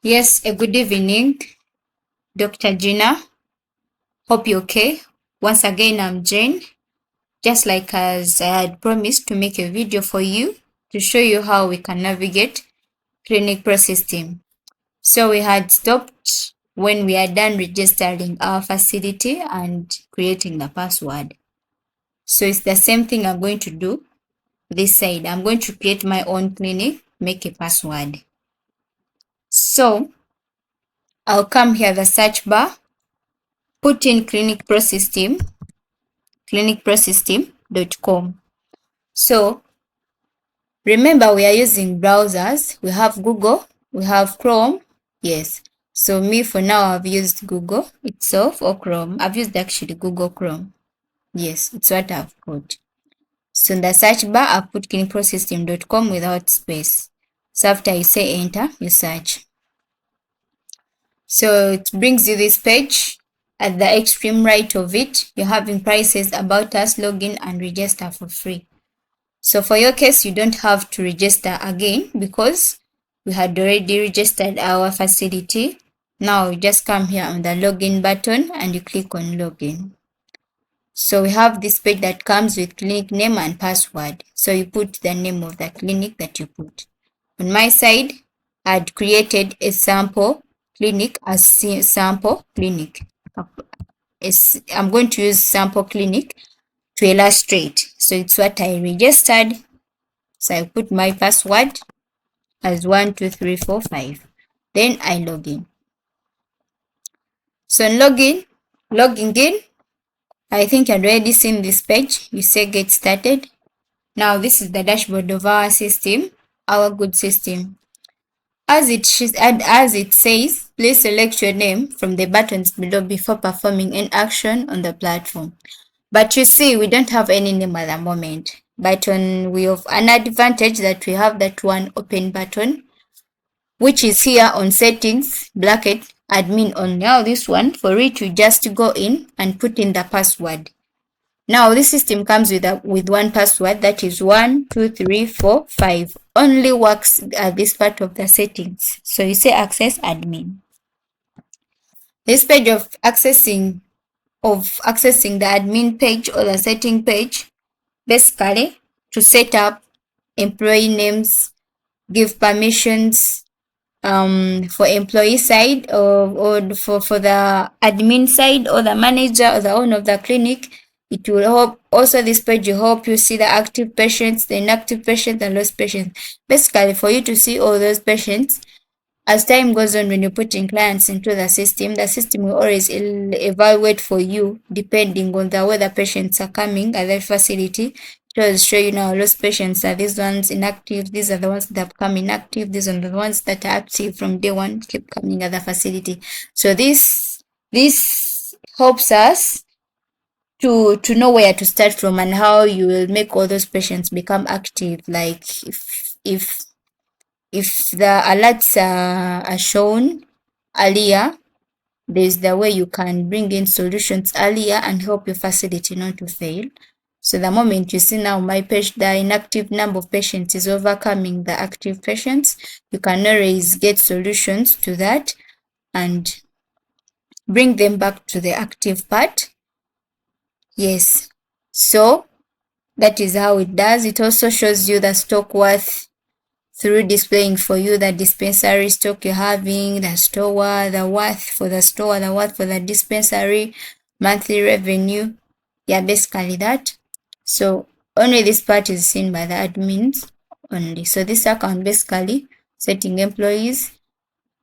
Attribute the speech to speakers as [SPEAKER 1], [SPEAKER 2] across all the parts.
[SPEAKER 1] Yes, a good evening, Dr. Gina. Hope you're okay. Once again, I'm Jane. Just like as I had promised to make a video for you to show you how we can navigate ClinicProSystem. So we had stopped when we are done registering our facility and creating the password. So it's the same thing I'm going to do this side. I'm going to create my own clinic, make a password. So I'll come here, the search bar, put in ClinicProSystem.com. So remember, we are using browsers. We have Google, we have Chrome. Yes. So me for now, I've used Google itself or Chrome. I've used actually Google Chrome. Yes, it's what I've put. So in the search bar, I've put ClinicProSystem.com without space. So after you say enter, you search. So it brings you this page. At the extreme right of it, you're having prices, about us, login, and register for free. So for your case, you don't have to register again because we had already registered our facility. Now you just come here on the login button and you click on login. So we have this page that comes with clinic name and password. So you put the name of the clinic that you put. On my side, I'd created a sample clinic as sample clinic. I'm going to use sample clinic to illustrate. So it's what I registered. So I put my password as 12345. Then I log in. So on logging in, I think I'd already seen this page. You say get started. Now this is the dashboard of our system, our good system. As it says, please select your name from the buttons below before performing an action on the platform. But you see, we don't have any name at the moment. But we have an advantage that we have that one open button, which is here on settings, bracket, admin on. Now this one, for it, you just go in and put in the password. Now this system comes with one password, that is 12345. Only works at this part of the settings. So you say access admin. This page of accessing the admin page or the setting page, basically to set up employee names, give permissions for employee side or for the admin side or the manager or the owner of the clinic. It will help. Also, this page will help you see the active patients, the inactive patients, and lost patients. Basically, for you to see all those patients, as time goes on, when you're putting clients into the system will always evaluate for you depending on the way the patients are coming at the facility. It will show you now lost patients are these ones inactive, these are the ones that have come inactive, these are the ones that are active from day one, keep coming at the facility. So this helps us to know where to start from and how you will make all those patients become active. Like if the alerts are shown earlier, there's the way you can bring in solutions earlier and help your facility not to fail. So the moment you see now my page, the inactive number of patients is overcoming the active patients, you can always get solutions to that and bring them back to the active part. Yes, so that is how it does. It also shows you the stock worth through displaying for you the dispensary stock you're having, the store, the worth for the store, the worth for the dispensary, monthly revenue. Yeah, basically that. So only this part is seen by the admins only. So this account basically setting employees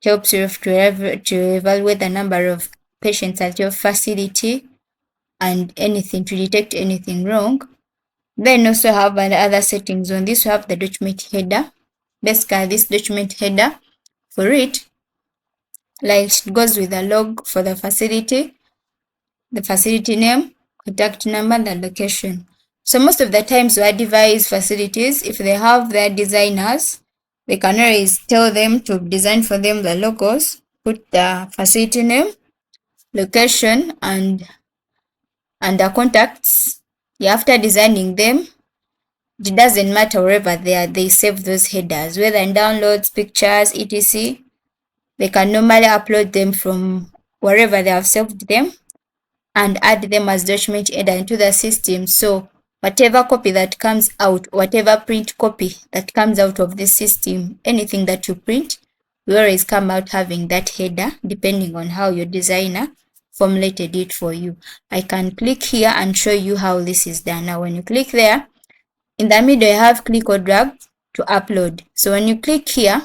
[SPEAKER 1] helps you to evaluate the number of patients at your facility and anything to detect anything wrong. Then also have other settings. On this we have the document header. Basically this document header, for it, like it goes with the log for the facility name, contact number, and the location. So most of the times where device facilities, if they have their designers, they can always tell them to design for them the logos, put the facility name, location, and the contacts. After designing them, it doesn't matter wherever they are, they save those headers, whether in downloads, pictures, etc. They can normally upload them from wherever they have saved them and add them as document header into the system. So whatever copy that comes out, whatever print copy that comes out of the system, anything that you print will always come out having that header depending on how your designer formulated it for you. I can click here and show you how this is done. Now when you click there, in the middle you have click or drag to upload. So when you click here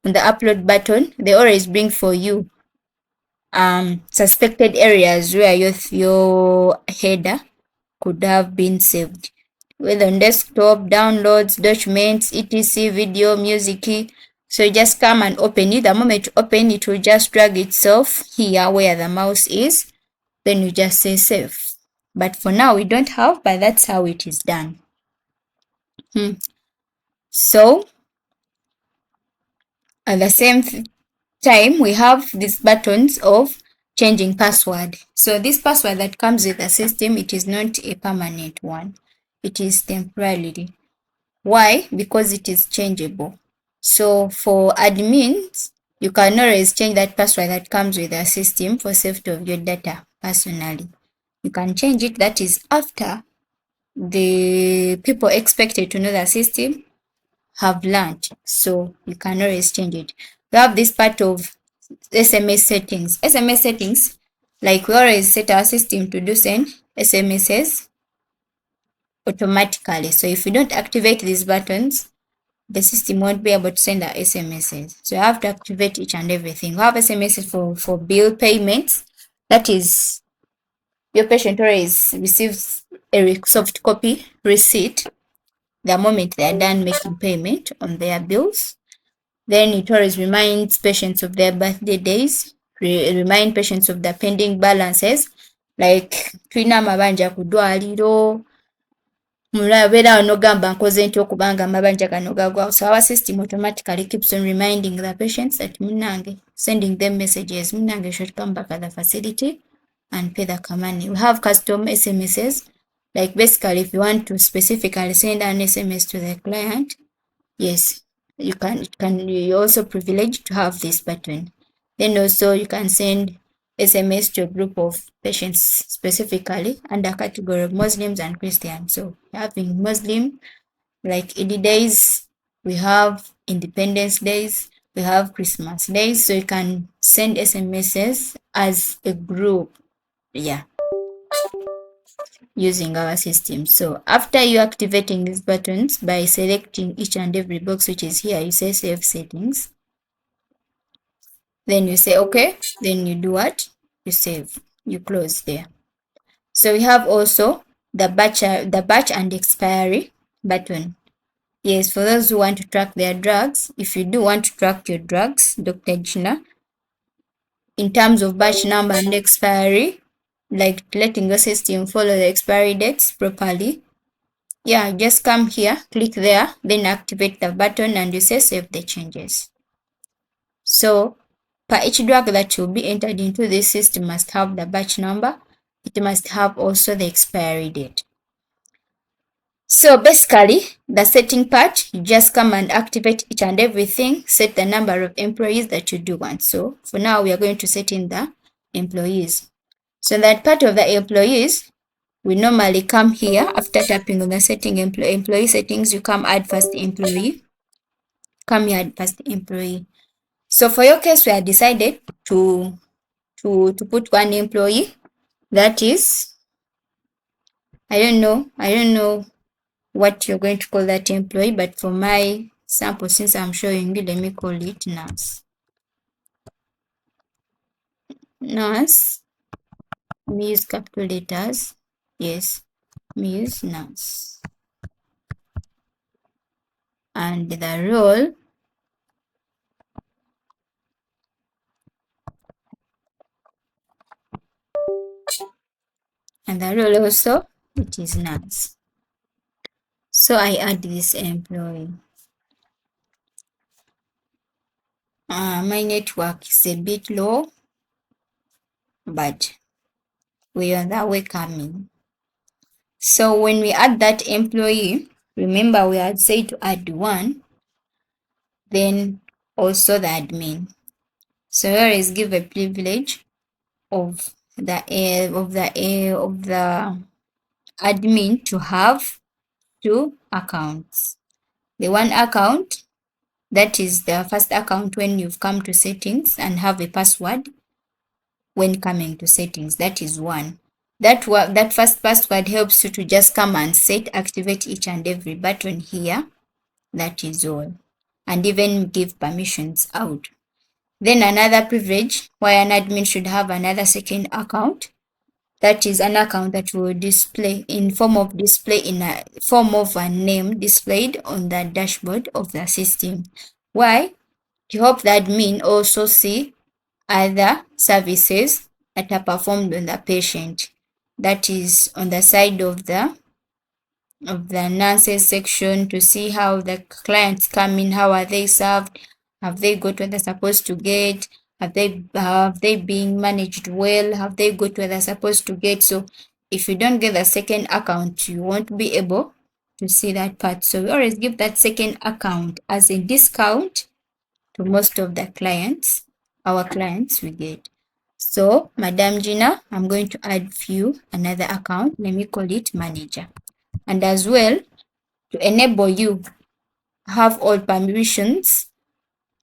[SPEAKER 1] on the upload button, they always bring for you suspected areas where your header could have been saved, whether on desktop, downloads, documents, etc, video, music. So you just come and open it. The moment you open it, will just drag itself here where the mouse is. Then you just say save. But for now, we don't have, but that's how it is done. So at the same time, we have these buttons of changing password. So this password that comes with the system, it is not a permanent one. It is temporarily. Why? Because it is changeable. So for admins, you can always change that password that comes with the system for safety of your data personally. You can change it. That is after the people expected to know the system have learned. So you can always change it. We have this part of SMS settings. SMS settings, like we always set our system to do send SMSs automatically. So if you don't activate these buttons, the system won't be able to send our SMSs. So you have to activate each and everything. We have SMSs for bill payments. That is, your patient always receives a soft copy receipt the moment they are done making payment on their bills. Then it always reminds patients of their birthday days, remind patients of their pending balances, like tulina amabanja ku ddwaliro, mulabeera n'ogamba nkoze ntya okubanga amabanja gano gagwawo. So our system automatically keeps on reminding the patients that munange, sending them messages, munange should come back at the facility and pay the money. We have custom SMSs, like basically if you want to specifically send an SMS to the client, yes, you can. You're also privileged to have this button. Then also you can send SMS to a group of patients specifically under category of Muslims and Christians. So having Muslim, like Eid days, we have Independence days, we have Christmas days. So you can send SMSs as a group. Yeah, using our system. So after you activating these buttons by selecting each and every box which is here, you say save settings. Then you say okay. Then you do what? You save. You close there. So we have also the batch and expiry button. Yes, for those who want to track their drugs, if you do want to track your drugs, Dr. Gina, in terms of batch number and expiry, like letting the system follow the expiry dates properly, yeah, just come here, click there, then activate the button and you say save the changes. So per each drug that will be entered into this system must have the batch number. It must have also the expiry date. So basically, the setting part, you just come and activate each and everything, set the number of employees that you do want. So for now, we are going to set in the employees. So that part of the employees, we normally come here after tapping on the setting employee settings, you come add first employee. Come here, add first employee. So for your case, we have decided to put one employee. That is, I don't know what you're going to call that employee, but for my sample, since I'm showing you, let me call it nurse. Nurse, me use capital letters. Yes, me use nurse. And the role, also, it is nurse. So I add this employee. My network is a bit low, but we are that way coming. So when we add that employee, remember we had said to add one, then also the admin. So we always give a privilege of the admin to have two accounts. The one account, that is the first account when you've come to settings and have a password when coming to settings. That is one. That first password helps you to just come and activate each and every button here. That is all. And even give permissions out. Then another privilege why an admin should have another second account. That is an account that will display in form of a name displayed on the dashboard of the system. Why? To help the admin also see other services that are performed on the patient. That is on the side of the nurses section, to see how the clients come in, how are they served, have they got what they're supposed to get, have they being managed well, have they got what they're supposed to get. So if you don't get the second account, you won't be able to see that part. So we always give that second account as a discount to most of the clients, our clients we get. So Madam Gina, I'm going to add you another account. Let me call it manager. And as well, to enable you have all permissions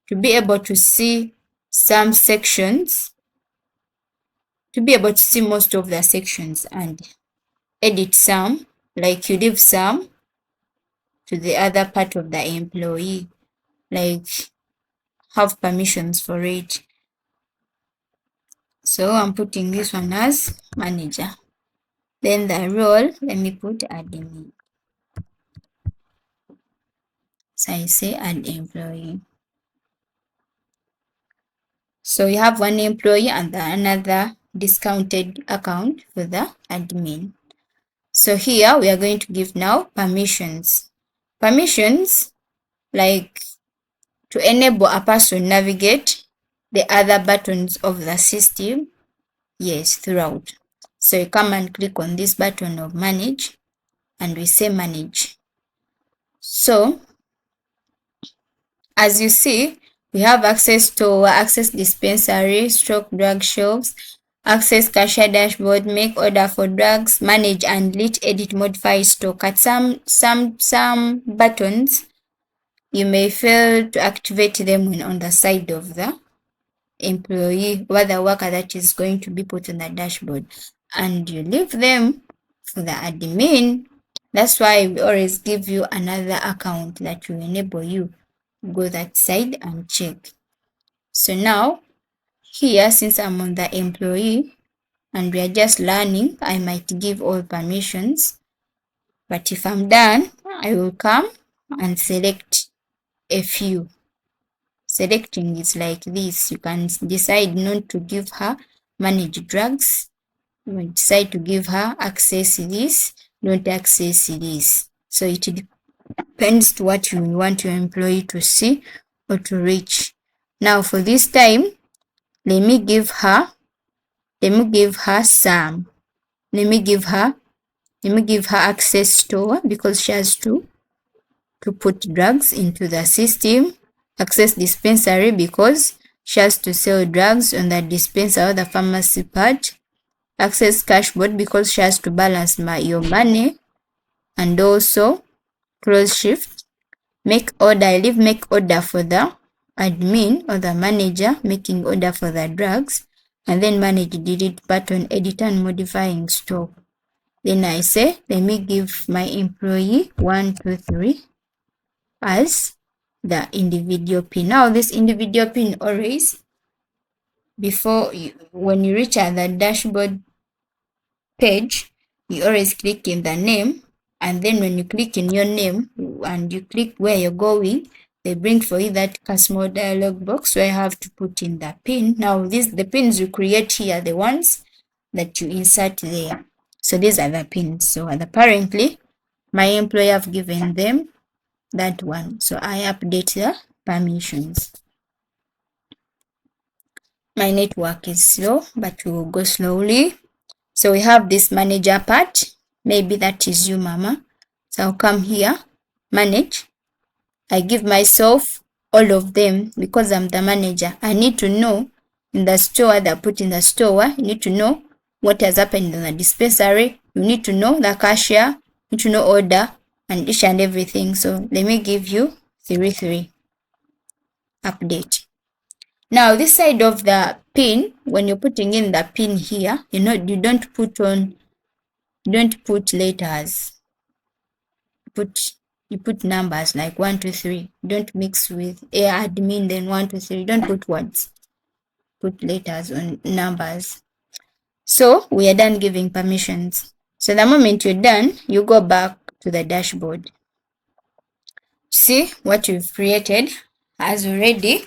[SPEAKER 1] to be able to see some sections, to be able to see most of the sections and edit some, like you leave some to the other part of the employee, like have permissions for it. So I'm putting this one as manager. Then the role, let me put admin. So I say add employee. So you have one employee and another discounted account for the admin. So here we are going to give now permissions. Permissions, like to enable a person navigate the other buttons of the system, yes, throughout. So you come and click on this button of manage and we say manage. So as you see, we have access to access dispensary, stroke drug shelves, access cashier dashboard, make order for drugs, manage and delete, edit, modify stock. At some buttons, you may fail to activate them when on the side of the employee or the worker that is going to be put on the dashboard, and you leave them for the admin. That's why we always give you another account that will enable you go that side and check. So now here, since I'm on the employee and we are just learning, I might give all permissions, but if I'm done, I will come and select a few. Selecting is like this. You can decide not to give her manage drugs. You will decide to give her access this, don't access this. So it depends to what you want your employee to see or to reach. Now for this time, let me give her some. Let me give her access store because she has to put drugs into the system. Access dispensary because she has to sell drugs on the dispenser or the pharmacy part. Access cashboard because she has to balance your money. And also close shift. Make order. I leave make order for the admin or the manager making order for the drugs. And then manage delete button, edit and modifying stock. Then I say, let me give my employee 1, 2, 3 as the individual pin. Now this individual pin always, when you reach at the dashboard page, you always click in the name, and then when you click in your name and you click where you're going, they bring for you that customer dialog box where you have to put in the pin. Now the pins you create here are the ones that you insert there. So these are the pins. So apparently my employer have given them that one. So I update the permissions. My network is slow, but we will go slowly. So we have this manager part. Maybe that is you, Mama. So I'll come here, manage. I give myself all of them because I'm the manager. I need to know in the store, they're put in the store. You need to know what has happened in the dispensary. You need to know the cashier. You need to know order and each and everything. So let me give you 3 update. Now this side of the pin, when you're putting in the pin here, you don't put letters. You put numbers like 1, 2, 3. Don't mix with admin then 1, 2, 3. Don't put words. Put letters on numbers. So we are done giving permissions. So the moment you're done, you go back to the dashboard. See what you've created has already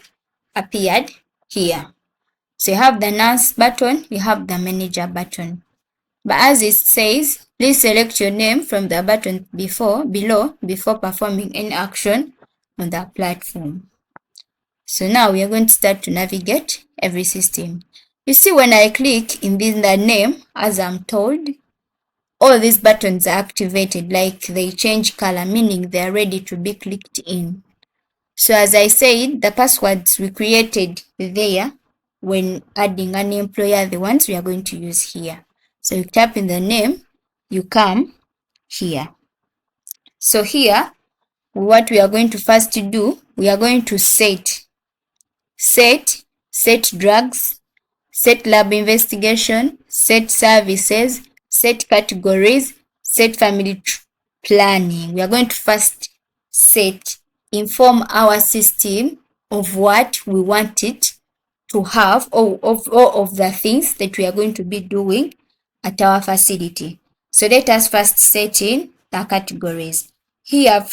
[SPEAKER 1] appeared here. So you have the nurse button, you have the manager button. But as it says, please select your name from the button below before performing any action on the platform. So now we are going to start to navigate every system. You see, when I click in the name, as I'm told, all these buttons are activated, like they change color, meaning they are ready to be clicked in. So as I said, the passwords we created there when adding an employee are the ones we are going to use here. So you tap in the name, you come here. So here, what we are going to first do, we are going to set drugs, set lab investigation, set services, set categories, set family planning. We are going to first inform our system of what we want it to have, or of all of the things that we are going to be doing at our facility. So let us first set in the categories. Here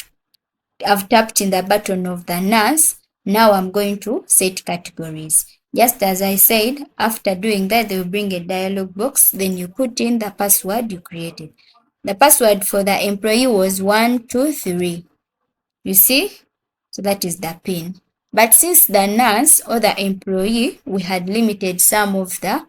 [SPEAKER 1] I've tapped in the button of the nurse. Now I'm going to set categories. Just as I said, after doing that, they will bring a dialog box. Then you put in the password you created. The password for the employee was 123. You see? So that is the pin. But since the nurse or the employee, we had limited some of the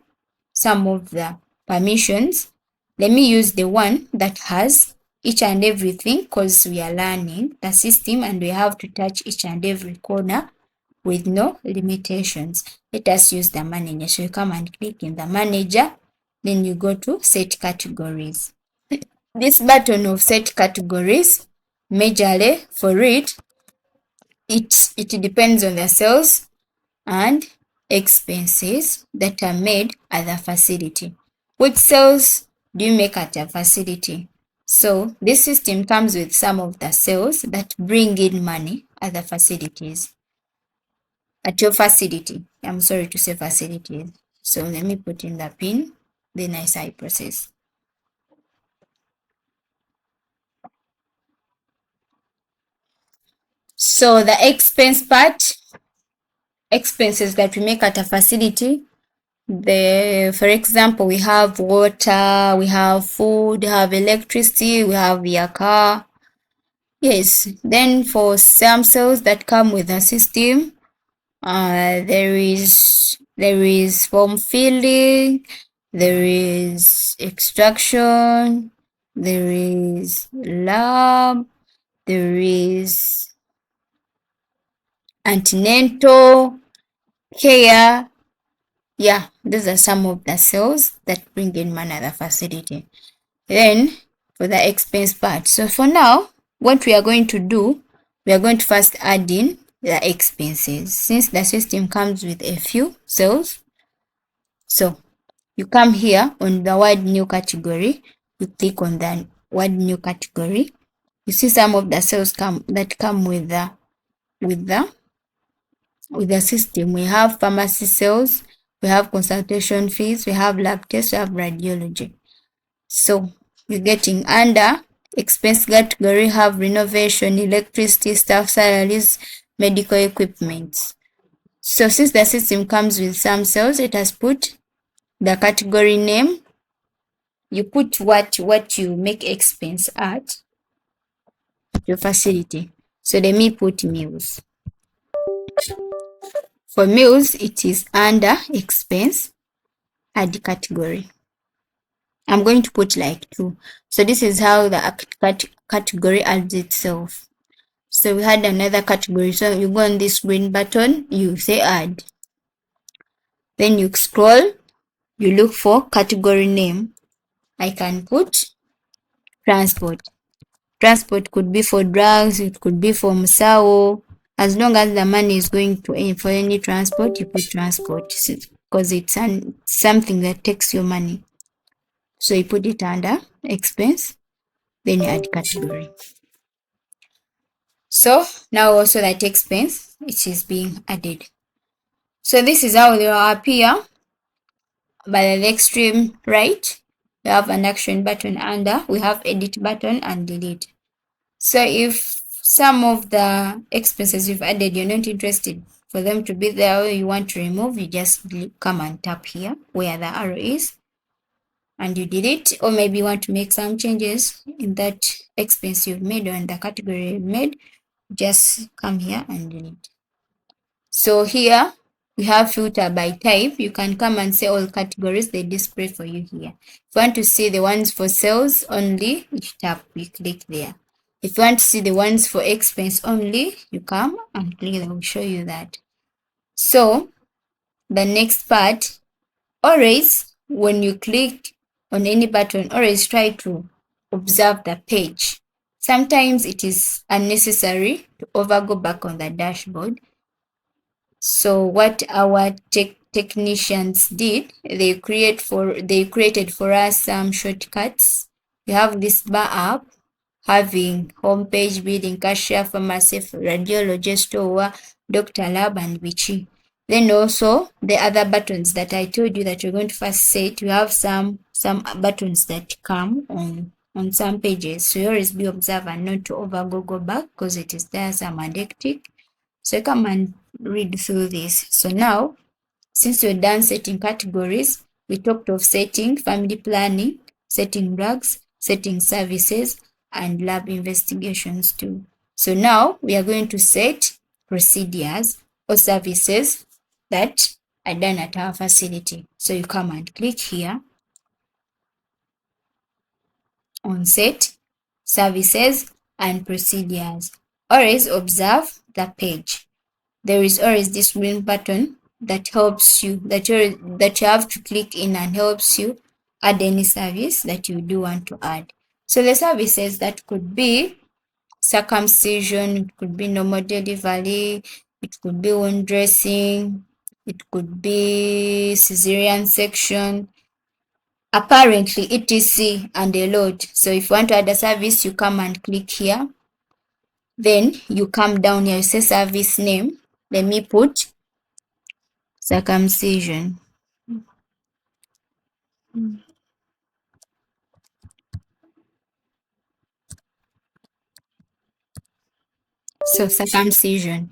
[SPEAKER 1] permissions, let me use the one that has each and everything, because we are learning the system and we have to touch each and every corner with no limitations. Let us use the manager. So you come and click in the manager, then you go to set categories. This button of set categories, majorly for it depends on the sales and expenses that are made at the facility. Which sales do you make at your facility? So this system comes with some of the sales that bring in money at the facilities. At your facility. I'm sorry to say facilities. So let me put in the pin, then I say process. So the expense part, expenses that we make at a facility, for example, we have water, we have food, we have electricity, we have your car. Yes, then for some cells that come with the system, there is form filling, there is extraction, there is lab, there is antenatal care. Yeah, these are some of the cells that bring in money at the facility. Then for the expense part. So for now, what we are going to do, we are going to first add in the expenses. Since the system comes with a few cells, so you come here on the word new category, you click on the word new category. You see some of the cells come with the system. We have pharmacy cells, we have consultation fees, we have lab tests, we have radiology. So you're getting under expense category, have renovation, electricity, staff salaries, medical equipment. So since the system comes with some cells, it has put the category name. You put what you make expense at your facility. So let me put meals. For meals, it is under expense, add category. I'm going to put like 2. So this is how the category adds itself. So we had another category. So you go on this green button, you say add. Then you scroll, you look for category name. I can put transport. Transport could be for drugs, it could be for Musao. As long as the money is going to for any transport, you put transport because it's something that takes your money. So you put it under expense, then you add category. So now also that expense, it is being added. So this is how they will appear. By the extreme right, we have an action button under, we have edit button and delete. So if some of the expenses you've added, you're not interested for them to be there or you want to remove, you just come and tap here where the arrow is and you delete, or maybe you want to make some changes in that expense you've made or in the category you've made, just come here and delete. So here we have filter by type. You can come and say all categories, they display for you here. If you want to see the ones for sales only, you tap, you click there. If you want to see the ones for expense only, you come and click, they will show you that. So the next part, always when you click on any button, always try to observe the page. Sometimes it is unnecessary to go back on the dashboard. So what our technicians did, they created for us some shortcuts. We have this bar app having homepage, billing, cashier, pharmacy, radiology, store, doctor lab, and Vichy. Then also the other buttons that I told you that you're going to first set, you have some buttons that come on some pages. So you always be observant not to go back because it is there some addictive. So come and read through this. So now, since we're done setting categories, we talked of setting family planning, setting drugs, setting services, and lab investigations too. So now we are going to set procedures or services that are done at our facility. So you come and click here on set services and procedures. Always observe the page. There is always this green button that helps you, that you have to click in and helps you add any service that you do want to add. So the services that could be circumcision, it could be normal delivery, it could be wound dressing, it could be cesarean section, apparently etc and a lot. So if you want to add a service, you come and click here. Then you come down here, you say service name. Let me put circumcision. So circumcision.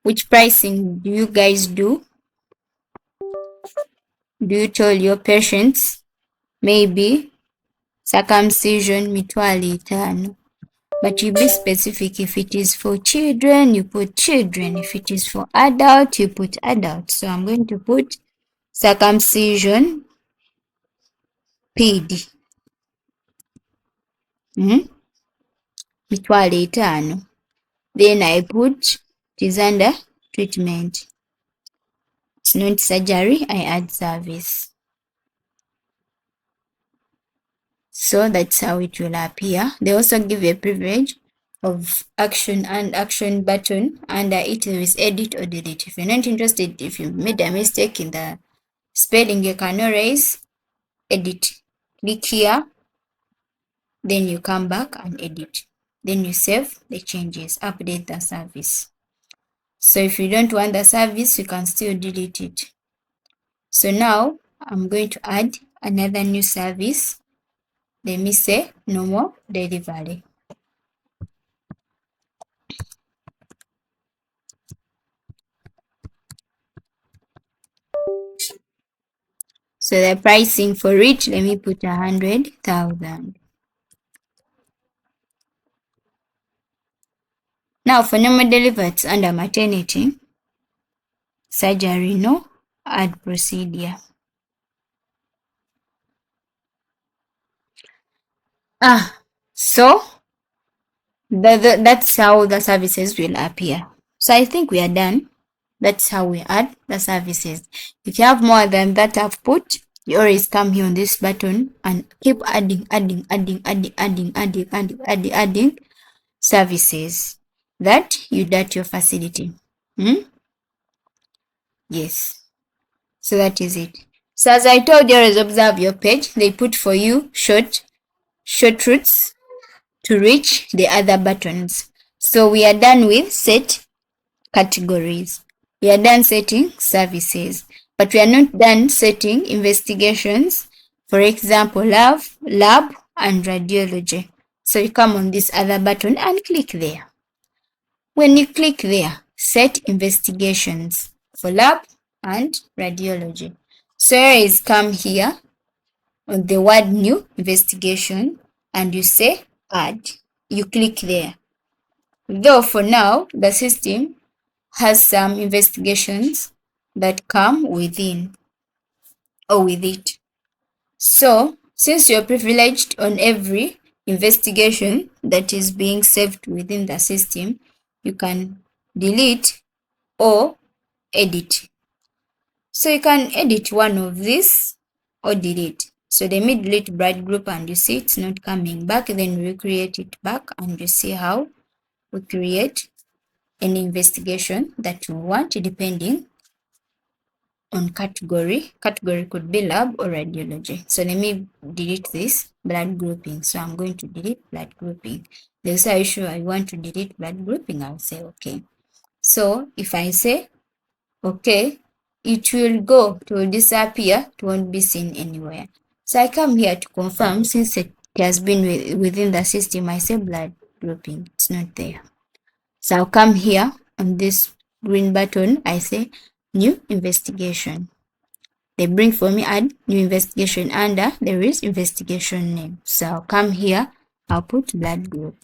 [SPEAKER 1] Which pricing do you guys do? Do you tell your patients maybe circumcision mitwali itano? But you be specific. If it is for children, you put children. If it is for adult, you put adult. So I'm going to put circumcision PD. Mitwali itano. Then I put it is under treatment. It's not surgery, I add service. So that's how it will appear. They also give a privilege of action and action button. Under it there is edit or delete. If you're not interested, if you made a mistake in the spelling, you can erase, edit. Click here, then you come back and edit. Then you save the changes, update the service. So if you don't want the service, you can still delete it. So now I'm going to add another new service. Let me say normal delivery. So the pricing for it, let me put 100,000. Now for normal delivery, it's under maternity, surgery, no, add procedure. So that's how the services will appear. So I think we are done. That's how we add the services. If you have more than that I've put, you always come here on this button and keep adding services that you dot your facility. Yes. So that is it. So as I told you, always observe your page. They put for you short routes to reach the other buttons. So we are done with set categories. We are done setting services, but we are not done setting investigations. For example, lab and radiology. So you come on this other button and click there. When you click there, set investigations for lab and radiology. So always come here on the word new investigation and you say add. You click there. Though for now, the system has some investigations that come within or with it. So, since you're privileged on every investigation that is being saved within the system, you can delete or edit. So you can edit one of these or delete. So let me delete blood group and you see it's not coming back. Then we create it back and you see how we create an investigation that you want depending on category. Category could be lab or radiology. So let me delete this blood grouping. So I'm going to delete blood grouping. There's a issue I want to delete blood grouping. I'll say okay. So if I say okay, it will go, it will disappear, it won't be seen anywhere. So I come here to confirm since it has been within the system. I say blood grouping, it's not there. So I'll come here on this green button, I say new investigation. They bring for me add new investigation under there is investigation name. So I'll come here, I'll put blood group.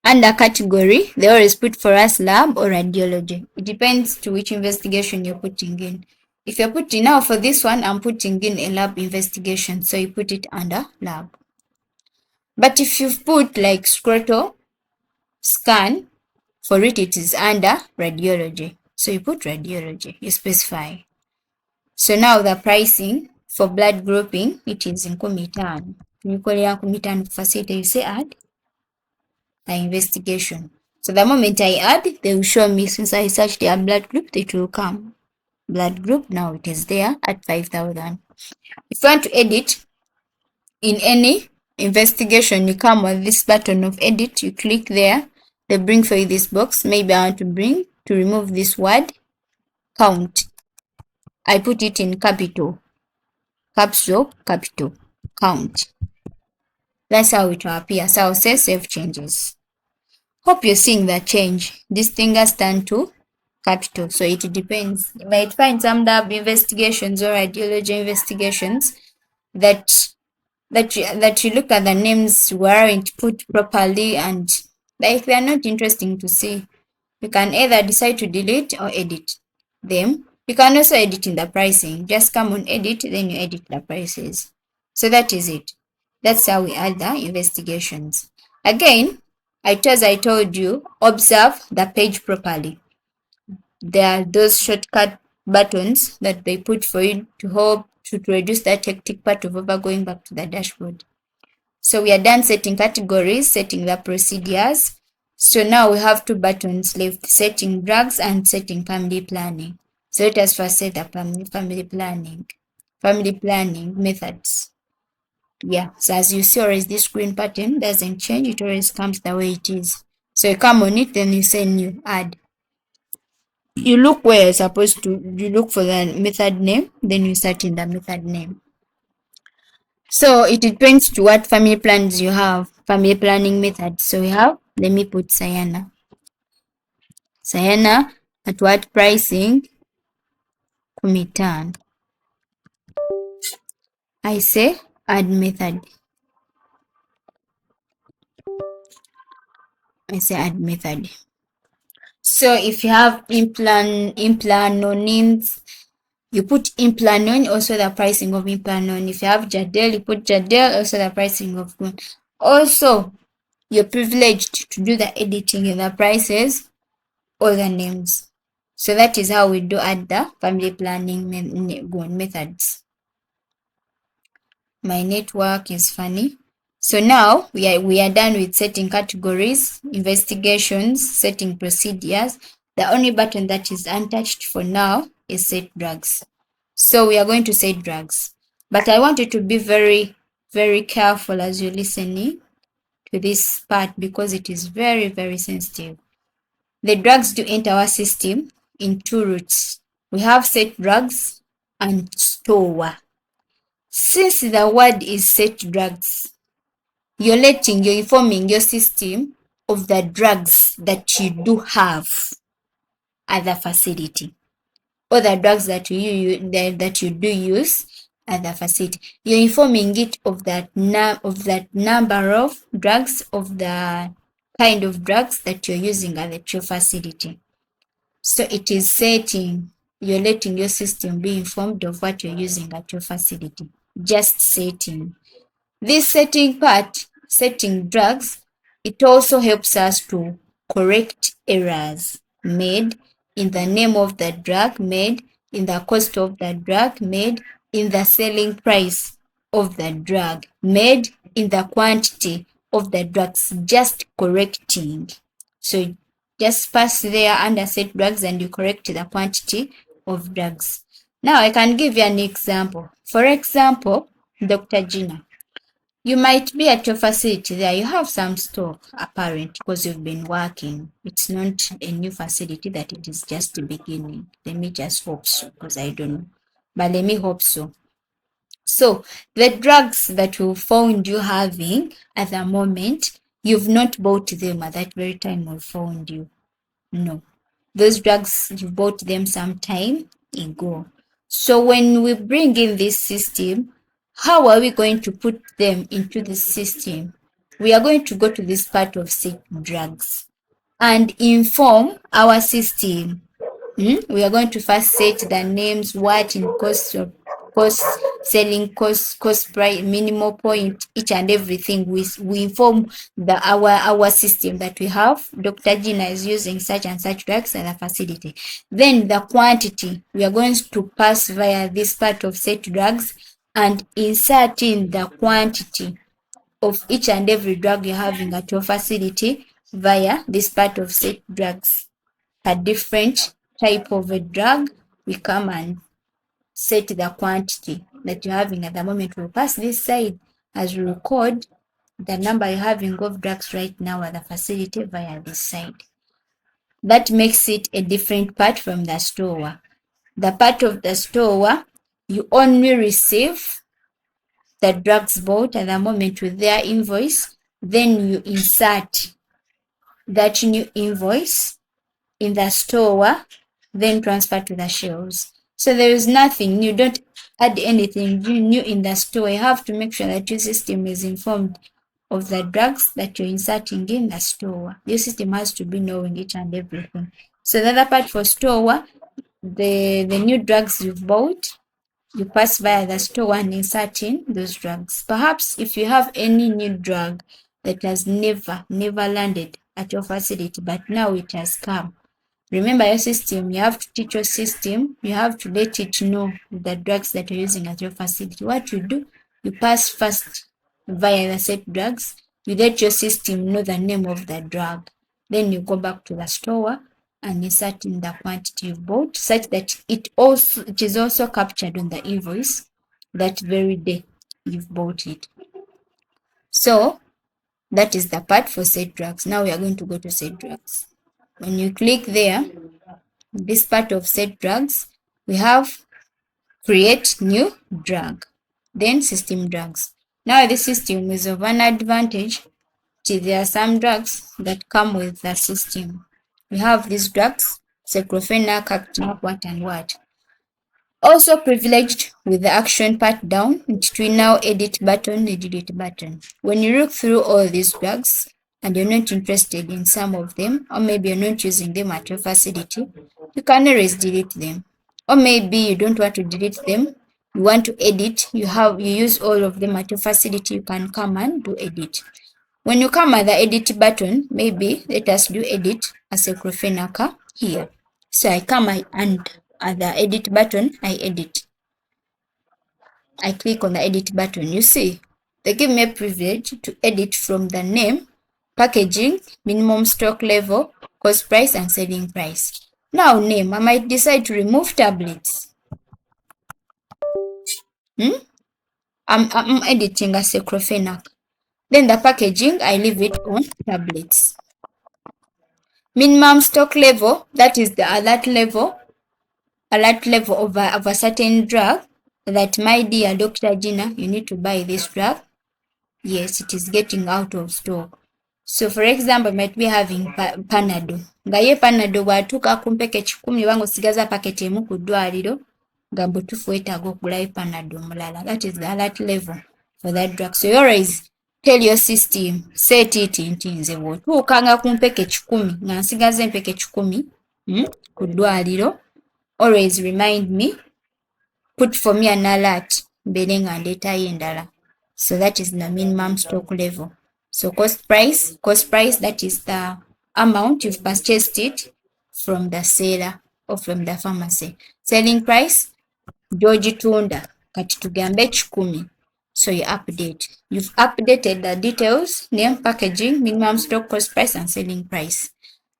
[SPEAKER 1] Under category, they always put for us lab or radiology. It depends to which investigation you're putting in. If you're putting now for this one, I'm putting in a lab investigation, so you put it under lab. But if you've put like scrotal scan, for it, it is under radiology. So you put radiology, you specify. So now the pricing for blood grouping, it is in 15. You call it facility, you say add the investigation. So the moment I add, they will show me since I searched their blood group, it will come. Blood group, now it is there at 5,000. If you want to edit in any investigation, you come on this button of edit, you click there, they bring for you this box. Maybe I want to remove this word count. I put it in capital, capital, count. That's how it will appear. So I'll say save changes. Hope you're seeing that change. This thing has turned to capital, so it depends. You might find some lab investigations or radiology investigations that you look at the names weren't put properly and like they are not interesting to see. You can either decide to delete or edit them. You can also edit in the pricing. Just come on edit, then you edit the prices. So that is it. That's how we add the investigations. Again, as I told you, observe the page properly. There are those shortcut buttons that they put for you to help to reduce that hectic part of over going back to the dashboard. So we are done setting categories, setting the procedures. So now we have two buttons left, setting drugs and setting family planning. So let us first set the family planning methods. Yeah, so as you see always this screen pattern doesn't change, it always comes the way it is. So you come on it, then you say new, add. You look where you're supposed to, you look for the method name, then you start in the method name. So it depends to what family plans you have, family planning method. So we have, let me put Sayana. Sayana at what pricing? 15. I say add method. I say add method. So if you have implanones, you put implanon, also the pricing of implanon. If you have Jadel, you put Jadel, also the pricing of Gun. Also, you're privileged to do the editing in the prices or the names. So that is how we do add the family planning methods. My network is funny. So now we are done with setting categories, investigations, setting procedures. The only button that is untouched for now is set drugs. So we are going to set drugs. But I want you to be very, very careful as you're listening to this part because it is very, very sensitive. The drugs do enter our system in two routes. We have set drugs and store. Since the word is set drugs, you're informing your system of the drugs that you do have at the facility, or the drugs that you do use at the facility. You're informing it of that number of drugs, of the kind of drugs that you're using at your facility. So it is setting, you're letting your system be informed of what you're using at your facility. Just setting. This setting part, setting drugs, it also helps us to correct errors made in the name of the drug, made in the cost of the drug, made in the selling price of the drug, made in the quantity of the drugs, just correcting. So just pass there under set drugs and you correct the quantity of drugs. Now I can give you an example. For example, Dr. Gina. You might be at your facility there. You have some stock apparent because you've been working. It's not a new facility that it is just the beginning. Let me just hope so because I don't know. But let me hope so. So the drugs that we found you having at the moment, you've not bought them at that very time we found you. No. Those drugs, you bought them some time ago. So when we bring in this system, how are we going to put them into the system? We are going to go to this part of set drugs and inform our system. We are going to first set the names, what in cost of cost, selling cost price, minimal point, each and everything. We inform our system that we have. Dr. Gina is using such and such drugs at the facility. Then the quantity we are going to pass via this part of set drugs and insert in the quantity of each and every drug you're having at your facility via this part of set drugs. A different type of a drug, we come and set the quantity that you're having at the moment. We'll pass this side as we record the number you're having of drugs right now at the facility via this side. That makes it a different part from the store. The part of the store, you only receive the drugs bought at the moment with their invoice, then you insert that new invoice in the store, then transfer to the shelves. So there is nothing new. Don't add anything new in the store. You have to make sure that your system is informed of the drugs that you're inserting in the store. Your system has to be knowing each and everything. So the other part for store, the new drugs you've bought, you pass via the store and insert in those drugs. Perhaps if you have any new drug that has never landed at your facility, but now it has come, remember your system, you have to teach your system, you have to let it know the drugs that you're using at your facility. What you do, you pass first via the set drugs, you let your system know the name of the drug. Then you go back to the store and insert in the quantity you bought, such that it is also captured on the invoice that very day you've bought it. So that is the part for set drugs. Now we are going to go to set drugs. When you click there, this part of set drugs, we have create new drug, then system drugs. Now the system is of an advantage. There are some drugs that come with the system. We have these drugs, cyclophenol, cactinol, what and what. Also privileged with the action part down between now edit button and delete button. When you look through all these drugs and you're not interested in some of them, or maybe you're not using them at your facility, you can always delete them. Or maybe you don't want to delete them, you want to edit, you use all of them at your facility, you can come and do edit. When you come at the edit button, maybe let us do edit aceclofenac here. So I come and at the edit button, I edit. I click on the edit button. You see, they give me a privilege to edit from the name, packaging, minimum stock level, cost price, and selling price. Now name, I might decide to remove tablets. I'm editing aceclofenac. Then the packaging, I leave it on tablets. Minimum stock level, that is the alert level of a certain drug, that my dear Dr. Gina, you need to buy this drug. Yes, it is getting out of stock. So for example, might be having Panado. Nga ye Panado bwatuuka ku mpeke 10 oba ng'osigaza paketi emu ku ddwaliro, nga mbutuufu weetaaga okugulayo Panado omulala. That is the alert level for that drug. So you always tell your system, set it nti nze bw'otuukanga ku mpeke 10 nga nsigaza empeke 10 ku ddwaliro, always remind me, put for me an alert, mbeere nga ndeetayo endala. So that is the minimum stock level. So cost price, that is the amount you've purchased it from the seller or from the pharmacy. Selling price, gy'ogitunda kati tugambe 10. So you update. You've updated the details, name, packaging, minimum stock, cost price, and selling price.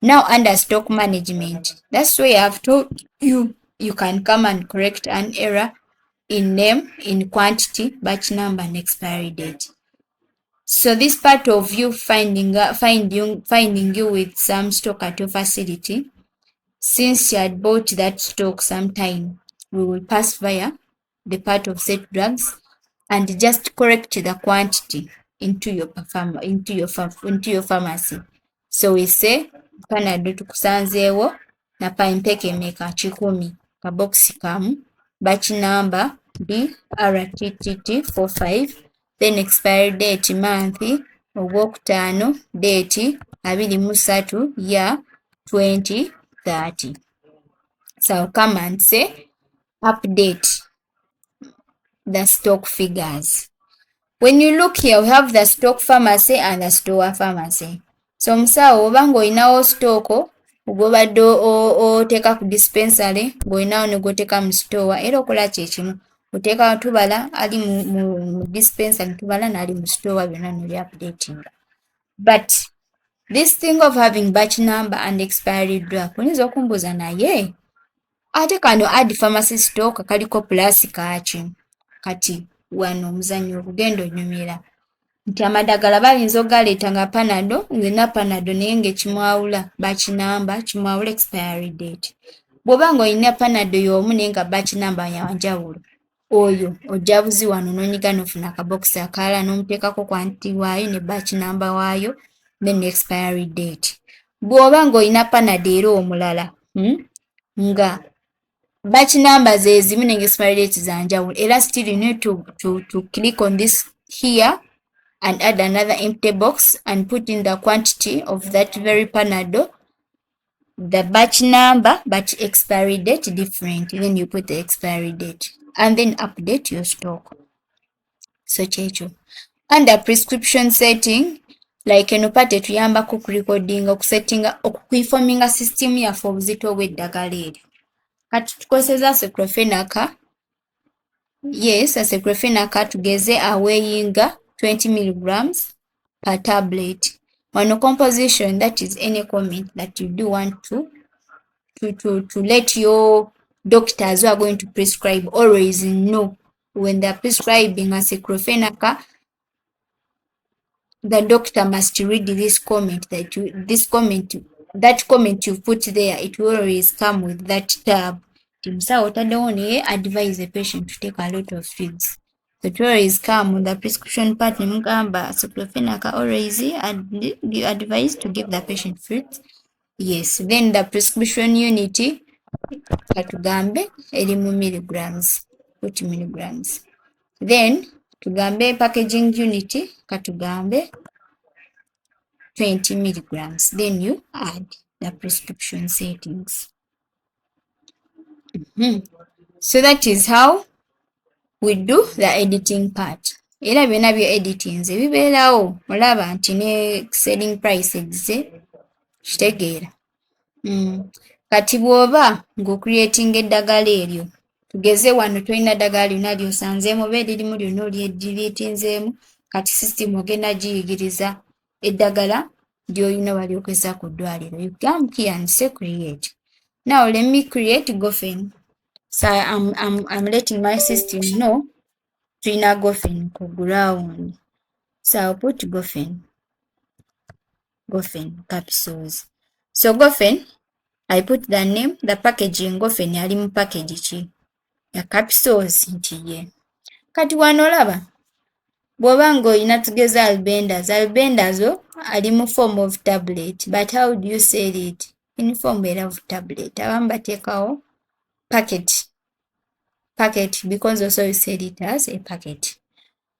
[SPEAKER 1] Now under stock management, that's where I've told you can come and correct an error in name, in quantity, batch number, and expiry date. So this part of you finding you with some stock at your facility, since you had bought that stock sometime, we will pass via the part of set drugs and just correct the quantity into your pharmacy. So we say Panado tukusanzeewo na pampeke emeka 10 kaboxi kamu, batch number BRTTT45, then expiry date month ogwokutaano, date 23 ya 2030. So I'll come and say update the stock figures. When you look here, we have the stock pharmacy and the store pharmacy. So musawo oba ng'olinawo stock gw'obadde oteeka ku dispensary, ng'olinawo ne gw'oteeka mu store, era okola kyekimu, oteeka tubala ali mu dispensary, tubala n'ali mu store, byonna n'oli updating. But this thing of having batch number and expiry drug, oyinza okumbuuza naye ate kano add pharmacy stock kaliko plus kaaki? Kati wano omuzannyo ogugenda onyumira nti amadagala bayinza ogaleeta nga Panado, ng'olina Panado naye ng'ekimwawula batch number, kimwawula expiry date. Bw'oba ng'olina Panado y'omu naye nga batch number yanjawulo, oyo ojja buzi wano n'onyiga n'ofuna akabokisi akalala n'omuteekako quantity waayo ne batch number waayo, then expiry date. Bw'oba ng'olina Panado era omulala nga batch numbers ezimu ne expiry date zanjawulo, era still you need to click on this here and add another empty box and put in the quantity of that very Panado, the batch number but expiry date different. Then you put the expiry date and then update your stock. So kyekyo. Under prescription setting, like eno part etuyambako okurecordinga, okusettinga, okuinforminga system yaffe obuzito obw'eddagala eryo. Kati tukozesa aceclofenac. Yes, aceclofenac tugeze awayinga 20 milligrams per tablet. Wano composition, that is any comment that you do want to let your doctors who are going to prescribe always know when they are prescribing aceclofenac. The doctor must read this comment that comment you put there. It will always come with that tab. Musawo otaddewo naye advise a patient to take a lot of fruits. So it always come with the prescription part. Nemugamba aceclofenac always you advise to give the patient fruits. Yes, then the prescription unit katugambe eri mu milligrams, 40 milligrams. Then tugambe packaging unit katugambe 20 milligrams. Then you add the prescription settings. So that is how we do the editing part. era byonna byo editinze bibeerawo olaba nti ne selling price egize kitegeera. Kati bw'oba ng'ocreatinga eddagala eryo, tugeze wano tolina ddagala lyonna lyosanzeemu oba eririmu lyonna olyediriitinzeemu, kati system ogenda giyigiriza eddagala ly'olina balyokeza ku ddwaliro. You come here and say create. Now let me create Gofen. So I'm letting my system know tulina Gofen ku ground. So I'll put Gofen capsules. So Gofen, I put the name, the packaging Gofen yali mu package ki ya capsules nti ye. Kati wano olaba bw'oba ng'olina tugeza albendaz ali mu form of tablet, but how do you sell it? In form of tablet. Abamu bateekawo packet because also you sell it as a packet.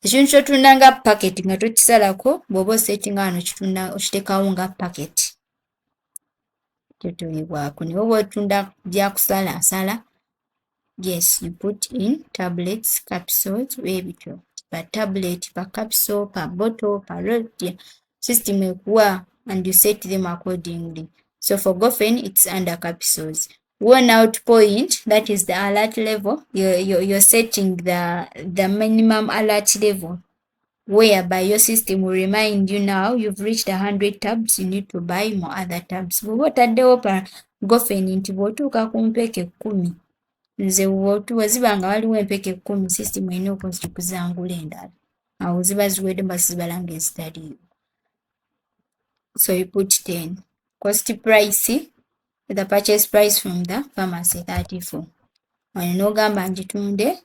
[SPEAKER 1] Ekintu ky'otunda nga packet nga tokisalako bw'oba osetinga wano okiteekawo nga packet. Tetulibwako naye oba otunda bya kusalaasala, yes, you put in tablets, capsules, ebityo. Per tablet, per capsule, per bottle, per rod, system ekuwa and you set them accordingly. So for Gofen, it's under capsules. One out point, that is the alert level. You're setting the minimum alert level, whereby your system will remind you now you've reached 100 tabs, you need to buy more other tabs. Bw'oba otaddewo pa Gofen nti bw'otuuka ku mpeke 10, nze bw'otuwa ziba nga waliwo empeke 10, system erina okuzangula endala. Awo ziba ziwedde mba zibala ng'ezitaliiwo. So you put 10. Cost price, the purchase price from the pharmacy 34. Wano n'ogamba ngitunde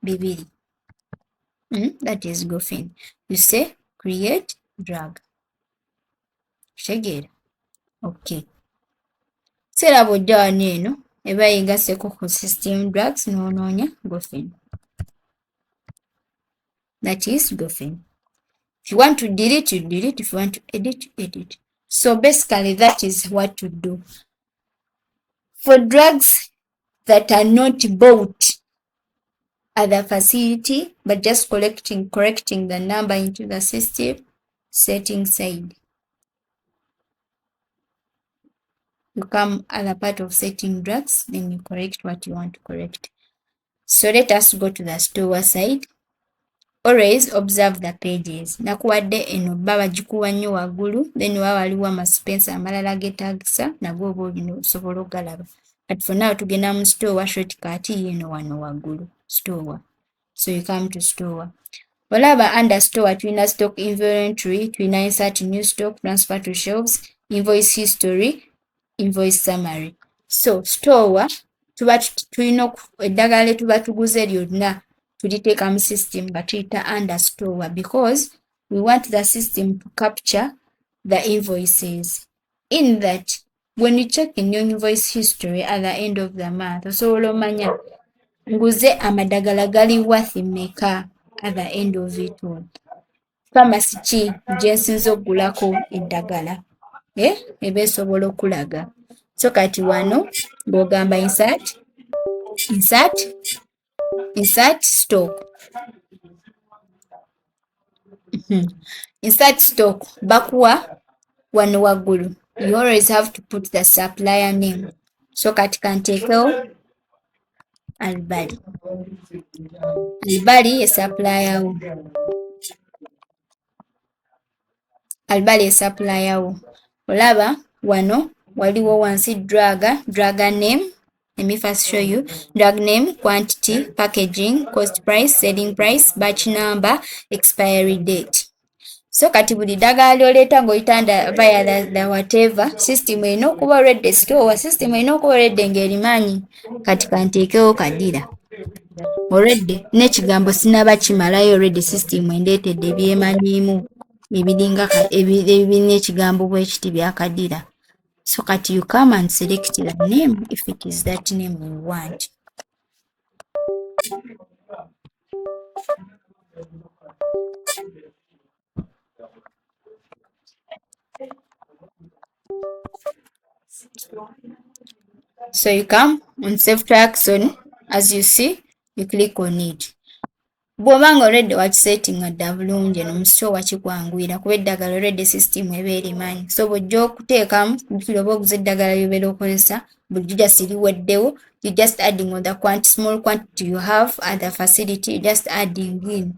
[SPEAKER 1] 2. That is Gofen. You say create drug. Kitegeera? Okay. Seera bw'ojja wano eno eba yeegasseko ku system drugs n'onoonya Gofen. That is Gofen. If you want to delete, you delete. If you want to edit, you edit. So basically that is what to do. For drugs that are not bought at the facility, but just correcting the number into the system, setting side. You come at the part of setting drugs, then you correct what you want to correct. So let us go to the store side. Always observe the pages. Nakuwadde eno baba bagikuwa nnyo waggulu, then waba waliwo amaspensa amalala geetagisa nagwo oba olina osobola ogalaba. But for now tugenda mu store shortcut yino wano waggulu store. So you come to store. Olaba under store tulina stock inventory, tulina insert new stock, transfer to shelves, invoice history, invoice summary. So store tuba tulina eddagala lye tuba tuguze lyonna tuliteeka mu system nga tuyita under store because we want the system to capture the invoices. In that, when you check in your invoice history at the end of the month, osobola omanya nguze amadagala gali worth mmeka at the end of it all. Pharmacy ki gye nsinza okugulako eddagala eba esobola okulaga. So kati wano ng'ogamba insert stock. Insert stock bakuwa wano waggulu. You always have to put the supplier name. So kati kanteekewo Albali. Albali ye supplier wo. Albali ye supplier wo. Olaba wano waliwo wansi drug name. Let me first show you. Drug name, quantity, packaging, cost price, selling price, batch number, expiry date. So kati buli ddagala lyoleeta ng'oyita via the whatever, system erina okuba already store, system erina okuba already ng'erimanyi. Kati kanteekewo kadira. Already n'ekigambo sinaba kimalayo already system endeetedde ebyemanyiimu ebiringa ebirina ekigambo bwe kiti byakadira. So kati you come and select the name if it is that name you want. So you come on save to action. As you see, you click on it. bw'obanga already wakisettinga dda bulungi eno mu store wakikwanguira kuba eddagala already system eba erimanyi. So bw'ojja okuteekamu jjukira oba oguza eddagala ly'obeera okozesa bulijjo just liweddewo, you just adding on the small quantity you have at the facility, you just adding in.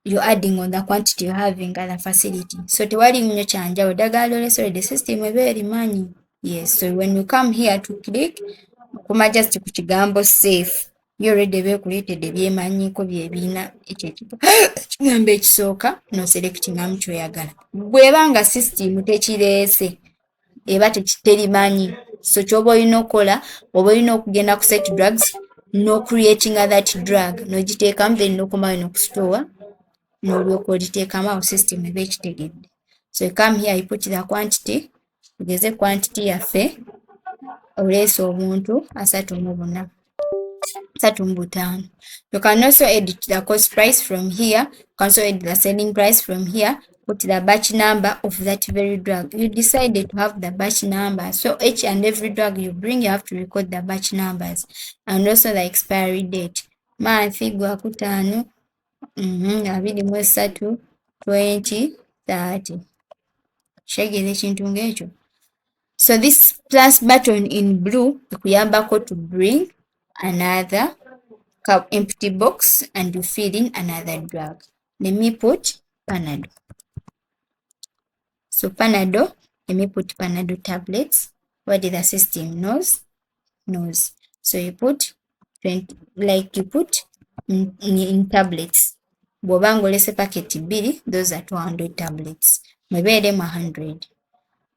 [SPEAKER 1] You're adding on the quantity you're having at the facility. So tewali nnyo kyanjawulo, eddagala ly'olesa already system eba erimanyi. Yes, so when you come here to click, okoma just ku kigambo safe. Yo already eba ekuleetedde byemanyiiko byebirina ekyo ekigambo ekisooka n'oselectingamu ky'oyagala. Bw'eba nga system tekireese eba terimanyi, so ky'oba olina okukola oba olina okugenda ku set drugs n'ocreatinga that drug n'ogiteekamu then n'okomayo n'okusitoowa n'olyoka oliteekamu awo system eba ekitegedde. So you come here, you put the quantity, tugeze quantity yaffe oleese obuntu 34. 35. You can also edit the cost price from here. You can also edit the selling price from here. Put the batch number of that very drug. You decided to have the batch number. So each and every drug you bring, you have to record the batch numbers. And also the expiry date. Month gwa kutaano, 23, 20, 30. Kitegeeza ekintu ng'ekyo. So this plus button in blue ekuyambako to bring another empty box and you fill in another drug. Let me put Panadol. So Panadol, let me put Panadol tablets. What did the system knows? So you put 20, like you put in tablets. Bw'obanga olese packet 2, those are 200 tablets. Mwebeeremu 100.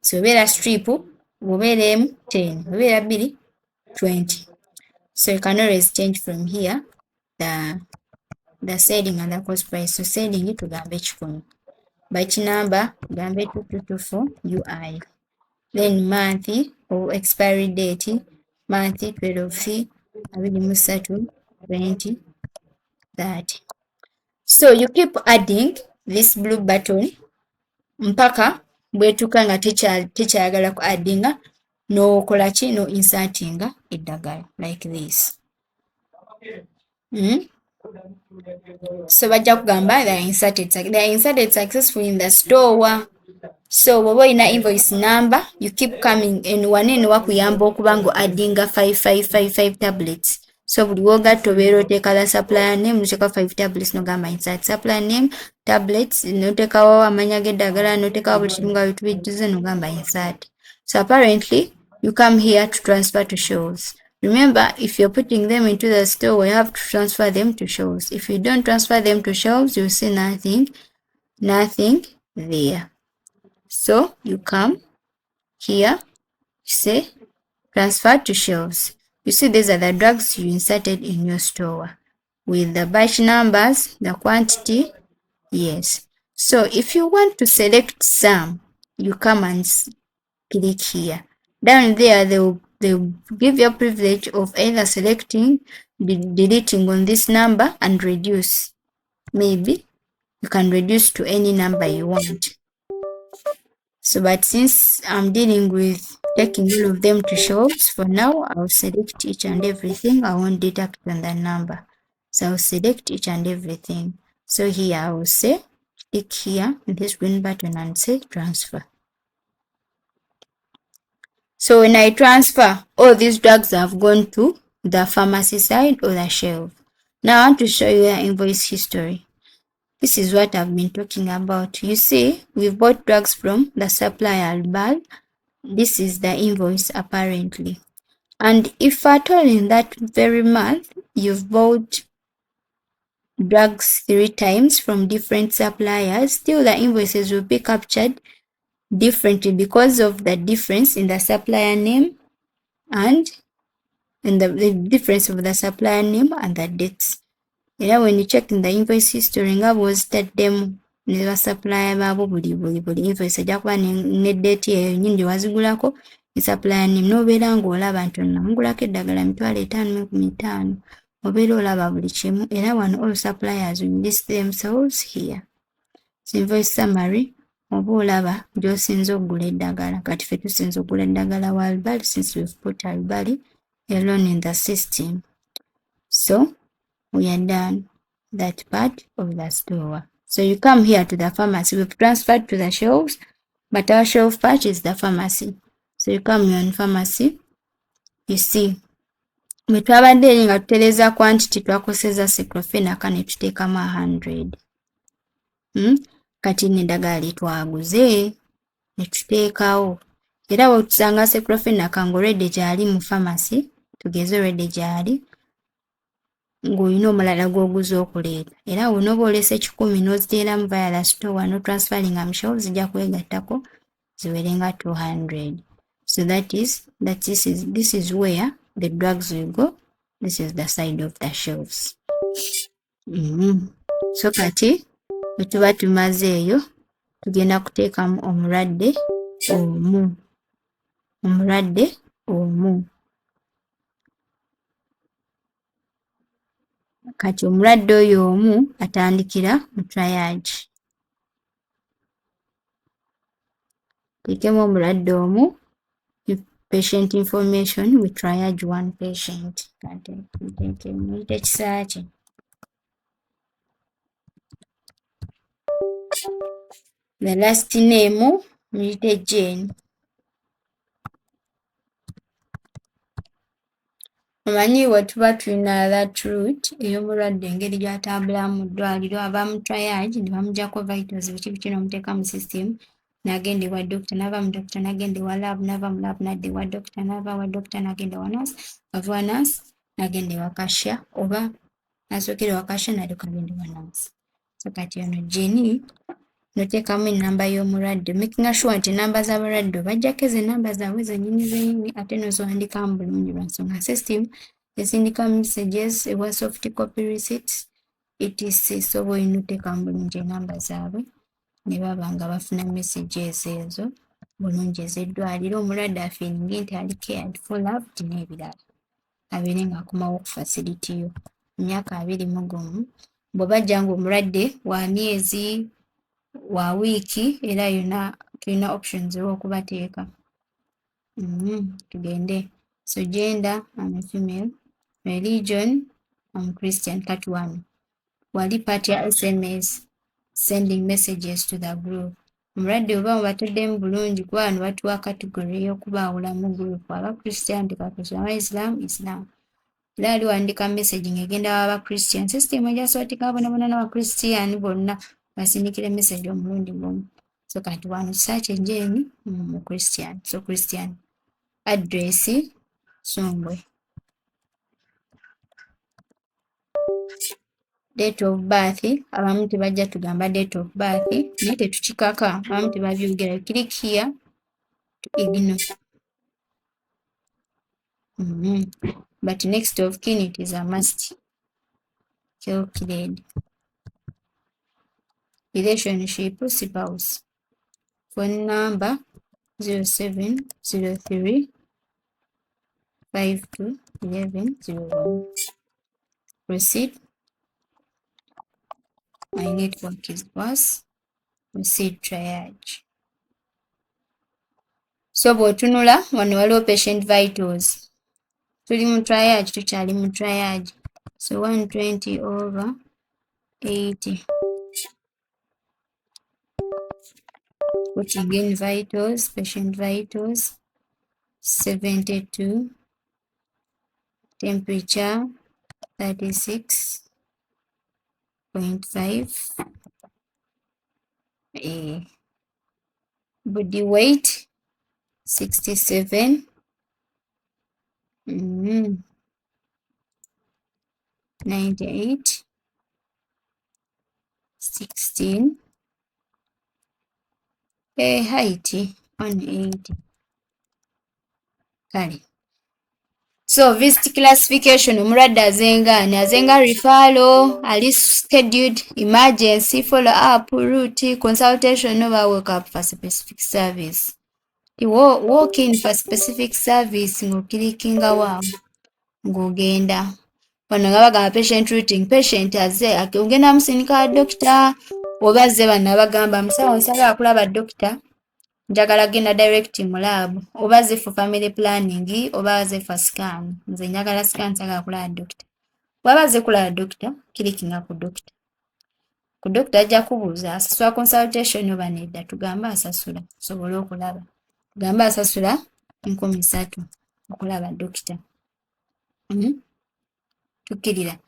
[SPEAKER 1] So beera strip, bw'obeeremu 10, bwebeera 2, 20. So you can always change from here the selling and the cost price. So selling tugambe 10. Batch number tugambe 2224 UI. Then month or expiry date, month 12 23 20 30. So you keep adding this blue button mpaka bwetuuka nga tekyayagala ku addinga n'okola ki no insertinga eddagala like this. So bajja kugamba they are inserted successfully in the store. So bw'oba olina invoice number, you keep coming and wanene wakuyamba okuba nga addinga 5555 tablets. So buli w'ogatta obeera oteeka the supplier name, noteeka 5 tablets n'ogamba insert supplier name, tablets, noteekawo amanya g'eddagala, noteekawo buli kimu nga bitubijjuze n'ogamba insert. So apparently you come here to transfer to shelves. Remember, if you're putting them into the store, you have to transfer them to shelves. If you don't transfer them to shelves, you'll see nothing there. So you come here, say transfer to shelves. You see these are the drugs you inserted in your store with the batch numbers, the quantity. Yes. So if you want to select some, you come and click here. Down there, they'll give you a privilege of either selecting, deleting on this number and reduce. Maybe you can reduce to any number you want. So, but since I'm dealing with taking all of them to shelves, for now, I'll select each and everything. I won't deduct on the number. So I'll select each and everything. So here I will say, click here in this green button and say transfer. So when I transfer, all these drugs have gone to the pharmacy side or the shelf. Now I want to show you the invoice history. This is what I've been talking about. You see, we've bought drugs from the supplier Albal. This is the invoice apparently. And if at all in that very month, you've bought drugs 3 times from different suppliers, still the invoices will be captured differently because of the difference in the supplier name and in the difference of the supplier name and the dates. You know, when you check in the invoice history, nga bw'ozitaddemu ne basupplier baabo buli invoice ejja kuba ne date eyo nnyini gye wazigulako ne supplier name n'obeera ng'olaba nti namugulako eddagala 5,500. Obeera olaba buli kimu era wano all suppliers will list themselves here. So invoice summary oba olaba gy'osinze okugula eddagala. Kati ffe tusinze okugula eddagala wa Albali since we've put Albali alone in the system. So we are done. that part of the store. So you come here to the pharmacy. We've transferred to the shelves, but our shelf part is the pharmacy. So you come here on pharmacy, you see bwe twabadde eri nga tutereeza quantity twakoseza cyclophenaka ne tuteekamu 100. Kati n'eddagala lye twaguze ne tuteekawo. Era bwe tusanga cyclophenaka ng'olwedde gyali mu pharmacy, tugeze olwedde gyali, ng'olina omulala gw'oguze okuleeta. Era w'onooba olese 100 n'oziteeramu via the store n'otransferringa mu shelves zijja kwegattako ziwerenga 200. So this is where the drugs will go. This is the side of the shelves. So kati bwe tuba tumaze eyo tugenda kuteekamu omulwadde omu. Kati omulwadde oyo omu atandikira mu triage. Teekemu omulwadde omu, patient information, we triage one patient. Kati muyite kisaaki. The last name muyite Jane. Omanyi bwe tuba tulina that route ey'omulwadde engeri gy'atambulamu mu ddwaliro, ava mu triage ne bamuggyako vitals biki biki n'omuteeka mu system, n'agenda ewa doctor, n'ava mu doctor n'agenda ewa lab, n'ava mu lab n'adda ewa doctor, n'ava wa doctor n'agenda ewa nurse, ava wa nurse n'agenda ewa cashier, oba n'asookera ewa cashier n'alyoka agenda ewa nurse. So kati ono Jenny n'oteekamu ennamba y'omulwadde, making sure nti ennamba z'abalwadde obaggyako ezo ennamba zaabwe zennyini ate n'oziwandiikamu bulungi lwa nsonga system esindika messages ewa soft copy receipts etc. So bw'olina oteekamu bulungi ennamba zaabwe ne baba nga bafuna messages ezo bulungi ez'eddwaliro, omulwadde afiiringe nti ali cared for, loved n'ebirala, abeere ng'akomawo ku facility yo. Emyaka 21 bwe bajja ng'omulwadde wa myezi, wa wiiki, era yonna tulina options olw'okubateeka. Tugende. So gender, I'm a female. Religion, I'm Christian. Kati wano wali part ya SMS, sending messages to the group. Omulwadde oba mubatuddemu bulungi kuba wano batuwa category y'okubaawula mu group. Aba Christian tukakristo, aba Islam. Era aliwandiika message ng'egenda w'aba Christian. System ejja sootika bonabona n'aba Christian bonna basindikire message omulundi gumu. So kati wano search engine mu Christian. So Christian. Address Songwe. Date of birth, abamu tebajja tugamba date of birth, naye tetukikaka, abamu tebabyogera. Click here to ignore. But next of kin it is a must. Calculate. Relationship, spouse. Phone number 0703 52 1101. Proceed. My network is worse. Proceed triage. So bw'otunula wano waliwo patient vitals. Tuli mu triage, tukyali mu triage. So 120 over 80. Putting in vitals, patient vitals, 72. Temperature 36.5. Body weight 67. 98. 16. Height 180. Kale. So visit classification, omulwadde azenga referral, ali scheduled, emergency, follow up, route, consultation, oba work up for specific service. Walk in for specific service ng'okirikinga waawo ng'ogenda. Wano nga bagamba patient routing, patient azze ogenda musindika doctor, oba azze bano bagamba musawo nsagala kulaba doctor, njagala genda direct mu lab, oba azze for family planning, oba azze for scan, nze njagala scan nsagala kulaba doctor. bw'aba azze kulaba dokita kilikinga ku dokita. Ku dokita ajja kubuuza asasula consultation oba nedda, tugambe asasula tusobole okulaba. Tugambe asasula 3,000 okulaba dokita. Tukkirira.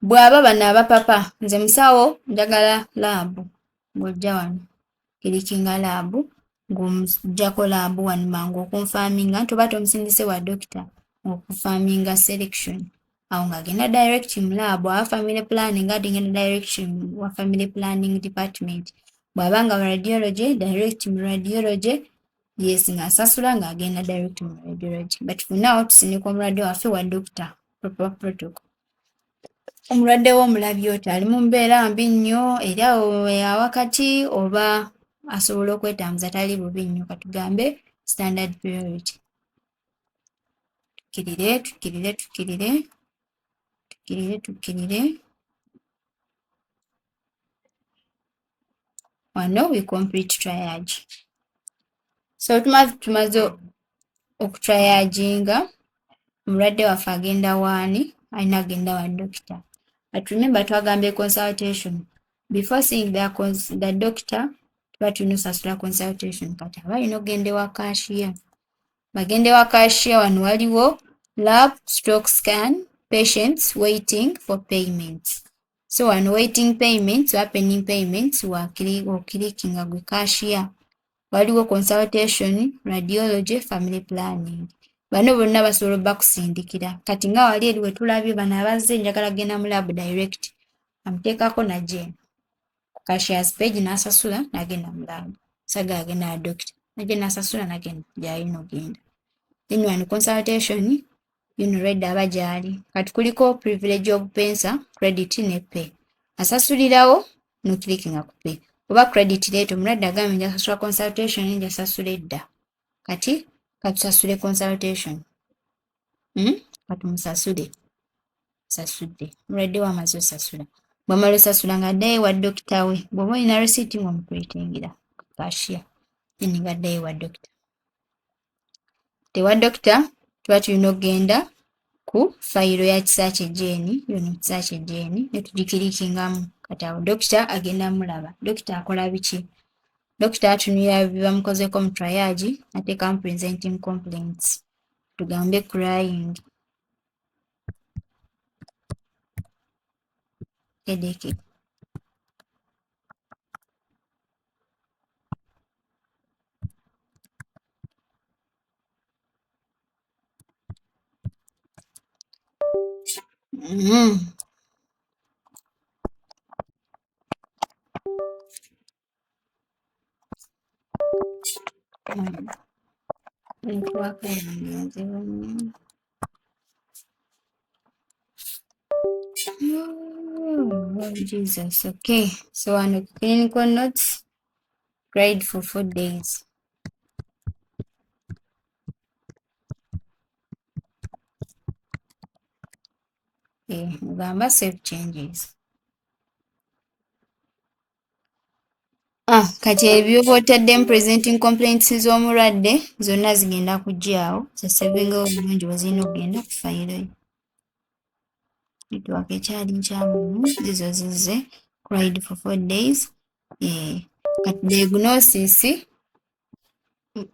[SPEAKER 1] Bw'aba bano abapapa, nze musawo njagala laabu, ng'ojja wano kilikinga laabu, ng'omuggyako laabu wano mangu okunfaaminga nti oba tomusindise wa dokita okufaaminga selection. Awo ng'agenda direct mu laabu, aba family planning agenda direct wa family planning department. Bw'aba nga wa radiology, direct mu radiology, yes ng'asasula ng'agenda direct mu radiology. But for now tusindika omulwadde waffe wa dokita, proper protocol. Omulwadde wo omulabye oti ali mu mbeera mbi nnyo era awakati oba asobola okwetambuza tali bubi nnyo, katugambe standard priority. Tukkirire. Wano we complete triage. So tumaze okutriaginga, omulwadde waffe agenda waani, alina agenda wa dokita. But remember twagambye consultation. Before seeing the doctor, tuba tulina osasula consultation. Kati aba alina ogenda ewa cashier. Bagenda ewa cashier wano waliwo lab stroke scan, patients waiting for payments. So wano waiting payments oba pending payments okilikinga gwe cashier. Waliwo consultation, radiology, family planning. Bano bonna basobola bakusindikira. Kati nga wali eri wetulabye bano abazze njagala genda mu lab direct. Amuteekako najje ku cashier's page n'asasula n'agenda mu lab. Sagala agenda wa doctor. Najje n'asasula n'agenda gy'alina ogenda. Then wano consultation, redda aba gy'ali. Kati kuliko privilege obupensa, credit ne pay. Asasulirawo n'okilikinga ku pay. Oba credit leeta omulwadde agambye nja sasula consultation nja sasula edda. Kati katusasule consultation. Katumusasule. Sasudde. Omulwadde we amaze osasula. Bw'amala osasula ng'addayo wa dokita we. Bw'oba olina receipt ng'omukuleetingira ku cashier. Then ng'addayo wa dokita. Tewa dokita tuba tulina okugenda ku fayiro ya kisaakye jeeni, yono kisaakye jeeni, ne tugikilikingamu. Kati awo dokita agenda mulaba. Dokita akola biki? Dokita atunulira bye bamukozeeko mu triage, ateekamu presenting complaints. Tugambe crying, headache, Oh, Jesus. Okay. So on clinical notes, grade for 4 days. Okay, mugamba save changes. Kati ebyo bwotaddemu presenting complaints z'omulwadde zonna zigenda kugyawo. Zesavinga obulungi bwe zirina okugenda ku fayiro yo. Network ekyali nkyamu zizo zizze. Cried for 4 days. Kati diagnosis,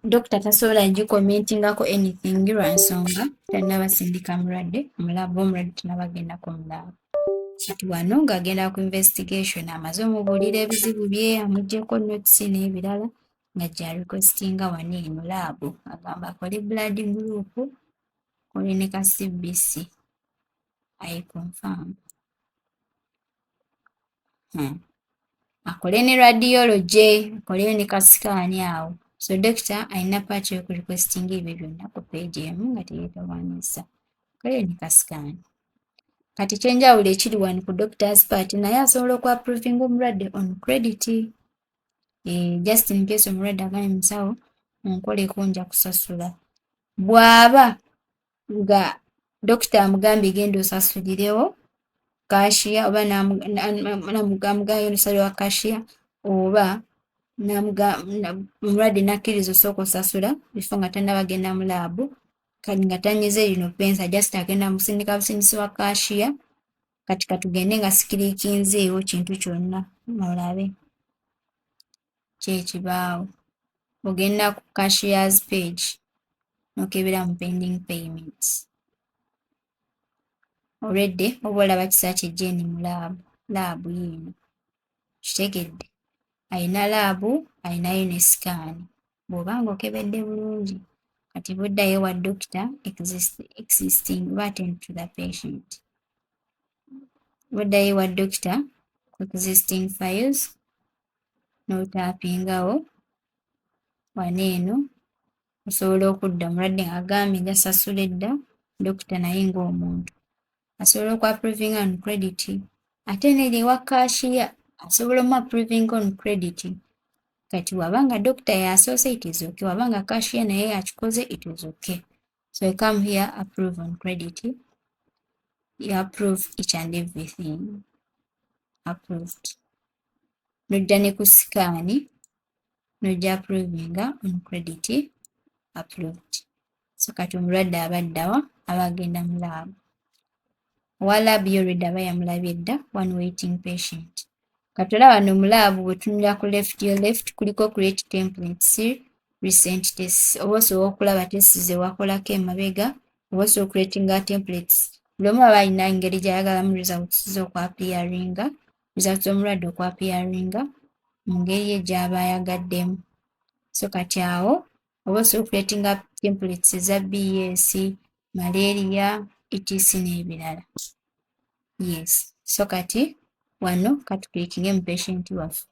[SPEAKER 1] dokita tasobola gikomentingako anything lwa nsonga tannabasindika mulwadde omulabu, omulwadde tannabagendako mulabu. Kati wano ng'agenda ku investigation amaze omubuulira ebizibu bye, amuggyeko notes n'ebirala ng'ajja requestinga wano eno laabu. Agamba akole blood group, akole ne ka CBC. I confirm. Akole ne radiology, akole ne ka scan awo. So dokita alina paati yo ku requestinga ebyo byonna ku page emu nga teyeetawaanyisa. Akole ne ka scan. Kati ekyenjawulo ekiri wano ku doctor's part naye asobola okwaprovinga omulwadde on credit. Just in case omulwadde agambye musawo onkoleko nja kusasula. Bw'aba nga dokita amugambye genda osasulirewo cashier oba namugambye osalire wa cashier oba omulwadde nakkiriza osooka osasula bifo nga tannaba genda mu laabu, kati nga tanyize lino pensa just agenda musindika busindisi wa cashier, kati katugende nga sikiriikinzeewo kintu kyonna olabe kyekibaawo. Ogenda ku cashiers page n'okebera mu pending payments. Olwedde oba olaba kisaaki ejjeeni mu laabu yiino. Kitegedde? Ayina laabu, ayinayo ne sikaani. Bw'oba ng'okebedde bulungi, kati buddayo wa doctor existing oba attend to the patient. Buddayo wa doctor ku existing files n'otaapingawo wano eno osobola okudda omulwadde ng'agambye gasasula edda, dokita naye ng'omuntu asobola okwapproving on credit, ate n'eri ewa cashier asobola omuapproving on credit. Kati wabanga dokita yasoose it is okay, wabanga cashier naye yakikoze it is okay. So you come here, approve on credit, you approve each and everything. Approved. Nojja ne ku sikaani nojja approvinga on credit, approved. So kati omulwadde abaddawa aba agenda mu laabu. Owa laabu y'olwedde aba yamulabye dda, one waiting patient. Kati olaba wano mu laabu bwe tunula ku left kuliko create templates, recent tests. Oba osobola okulaba tests ze wakolako emabega, oba osobola okuleetinga templates. Buli omu aba alina engeri gy'ayagalamu results ze okwapiyaringa, results z'omulwadde okwapiyaringa mu ngeri ye gy'aba ayagaddemu. So kati awo oba osobola okuleetinga templates eza BS, malaria, etc n'ebirala. Yes. So kati wano katuklikinge mu patient waffe.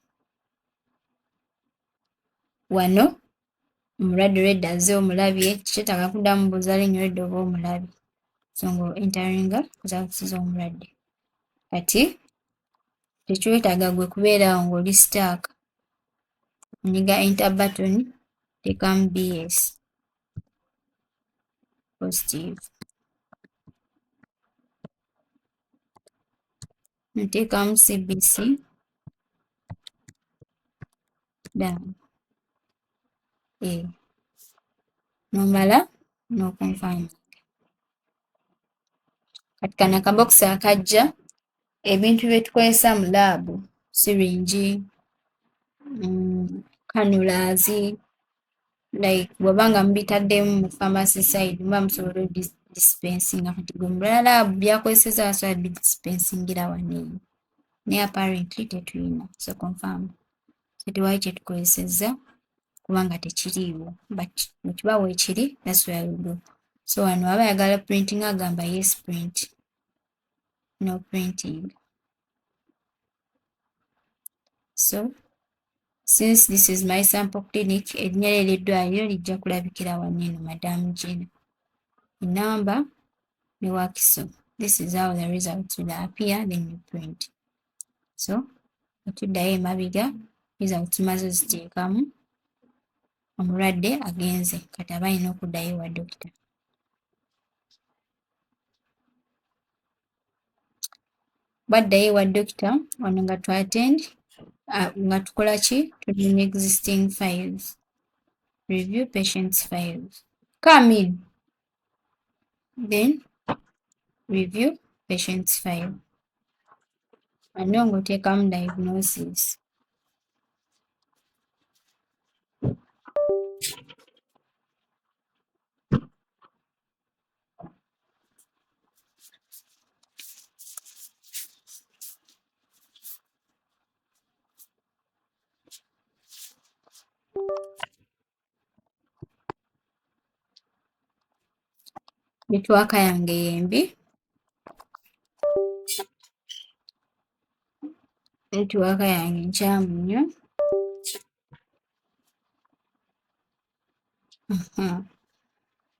[SPEAKER 1] Wano omulwadde olwedde azze omulabye, kyetaaga kuddamu mubuuza linnya olwedde oba omulabye. So nga enteringa results z'omulwadde. Kati tekyetaaga gwe kubeera awo ng'oli stuck. Onyiga enter button, teekamu BS positive. Nteekamu CBC down. Nomala n'okonfirm. Kati kano akabokisi akajja ebintu bye tukozesa mu laabu, syringe, cannulas, like bw'obanga mubitaddemu mu pharmacy side muba musobola dispensinga. Kati gwe mulala laabu byakozesezza basobola bidispensingira wano eno. Naye apparently tetulina, so confirm. So tewali kye tukozesezza kubanga tekiriiwo, but bwe kiba weekiri that's where we go. So wano aba ayagala printing agamba yes print, no printing. So since this is my sample clinic, erinnya ly'eddwaliro lijja kulabikira wano eno Madam Gina, enamba ne wakiso. This is how the results will appear, then you print. So otuddayo emabega, results maze ziteekamu, omulwadde agenze, kati aba alina okuddayo wa dokita. Baddayo wa dokita wano nga tu attend, nga tukola ki? Tuli existing files. Review patient's files. Come in. Then review patient's file. Wano ng'oteekamu diagnosis. Netwaka yange yembi. Netwaka yange nkyamu nnyo.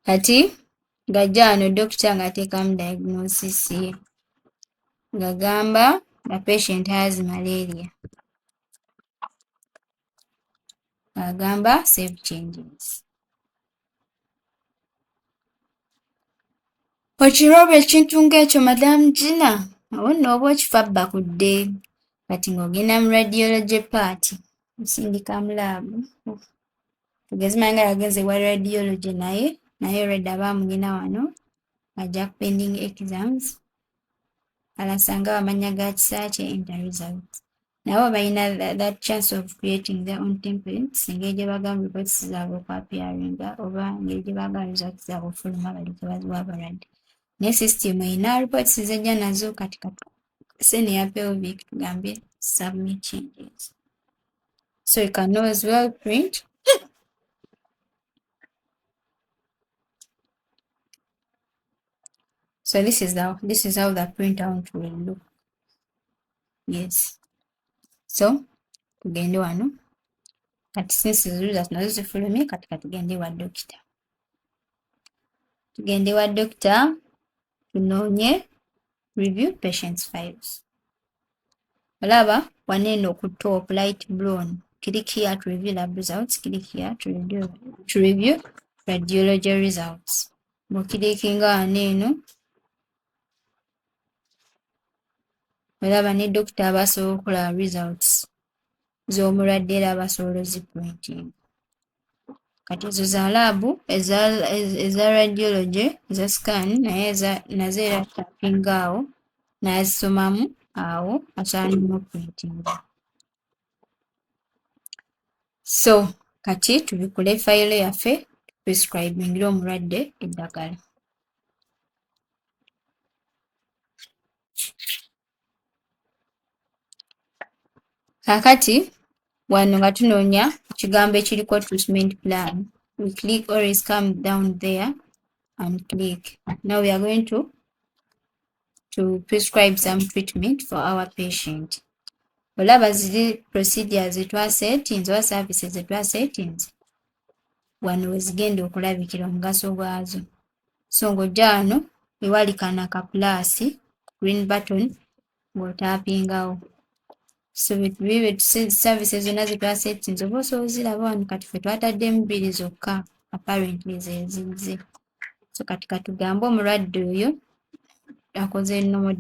[SPEAKER 1] Kati ng'ajja wano dokita ng'ateekamu diagnosis ye. Ng'agamba the patient has malaria. Ng'agamba save changes. Okiraba ekintu ng'ekyo Madam Gina? Awo nno oba okifabba kudde. Kati ng'ogenda mu radiology part, osindika mu laabu. Tugeze manya nga yagenze wa radiology naye already aba amugina wano, ajja ku pending exams. alasanga amanya ga kisaakye enter results. Nabo balina that chance of creating their own templates engeri gye bagamba reports zaabwe okwapiaringa oba engeri gye bagamba results zaabwe okufuluma bali gye baziwa abalwadde. Ne system erina reports zejja nazo kati sene ya pelvic tugambye submit changes. So you can as well print. So this is how the printout will look. Yes. So tugende wano kati since results nazo zifulumye kati katugende wa doctor. Tugende wa doctor tunoonye review patients files. Olaba waneeno ku top light brown. Click here to review lab results. Click here to review radiology results. Mukilikinga waneeno olaba ne doctor abasobola okola results z'omulwadde era abasobola oziprinting. Kati ezo za laabu eza radiology eza scan naye nazo era tapinga awo n'azisomamu awo akyalimu printing. So kati tubikule fayiro yaffe prescribingira omulwadde eddagala. Kakati wano nga tunoonya ekigambo ekiriko treatment plan. We click always come down there and click. Now we are going to prescribe some treatment for our patient. Olaba ziri procedures zetwasetinze oba services zetwasetinze wano wezigenda okulabikira omugaso gwazo. So ng'ojja wano ewali kano akapulaasi green button ng'otaapingawo. So bibe services zonna zetwasetinze oba osobola oziraba wano kati ffe twataddemu 2 zokka apparently ze zizze. So kati katugambe omulwadde oyo akoze normal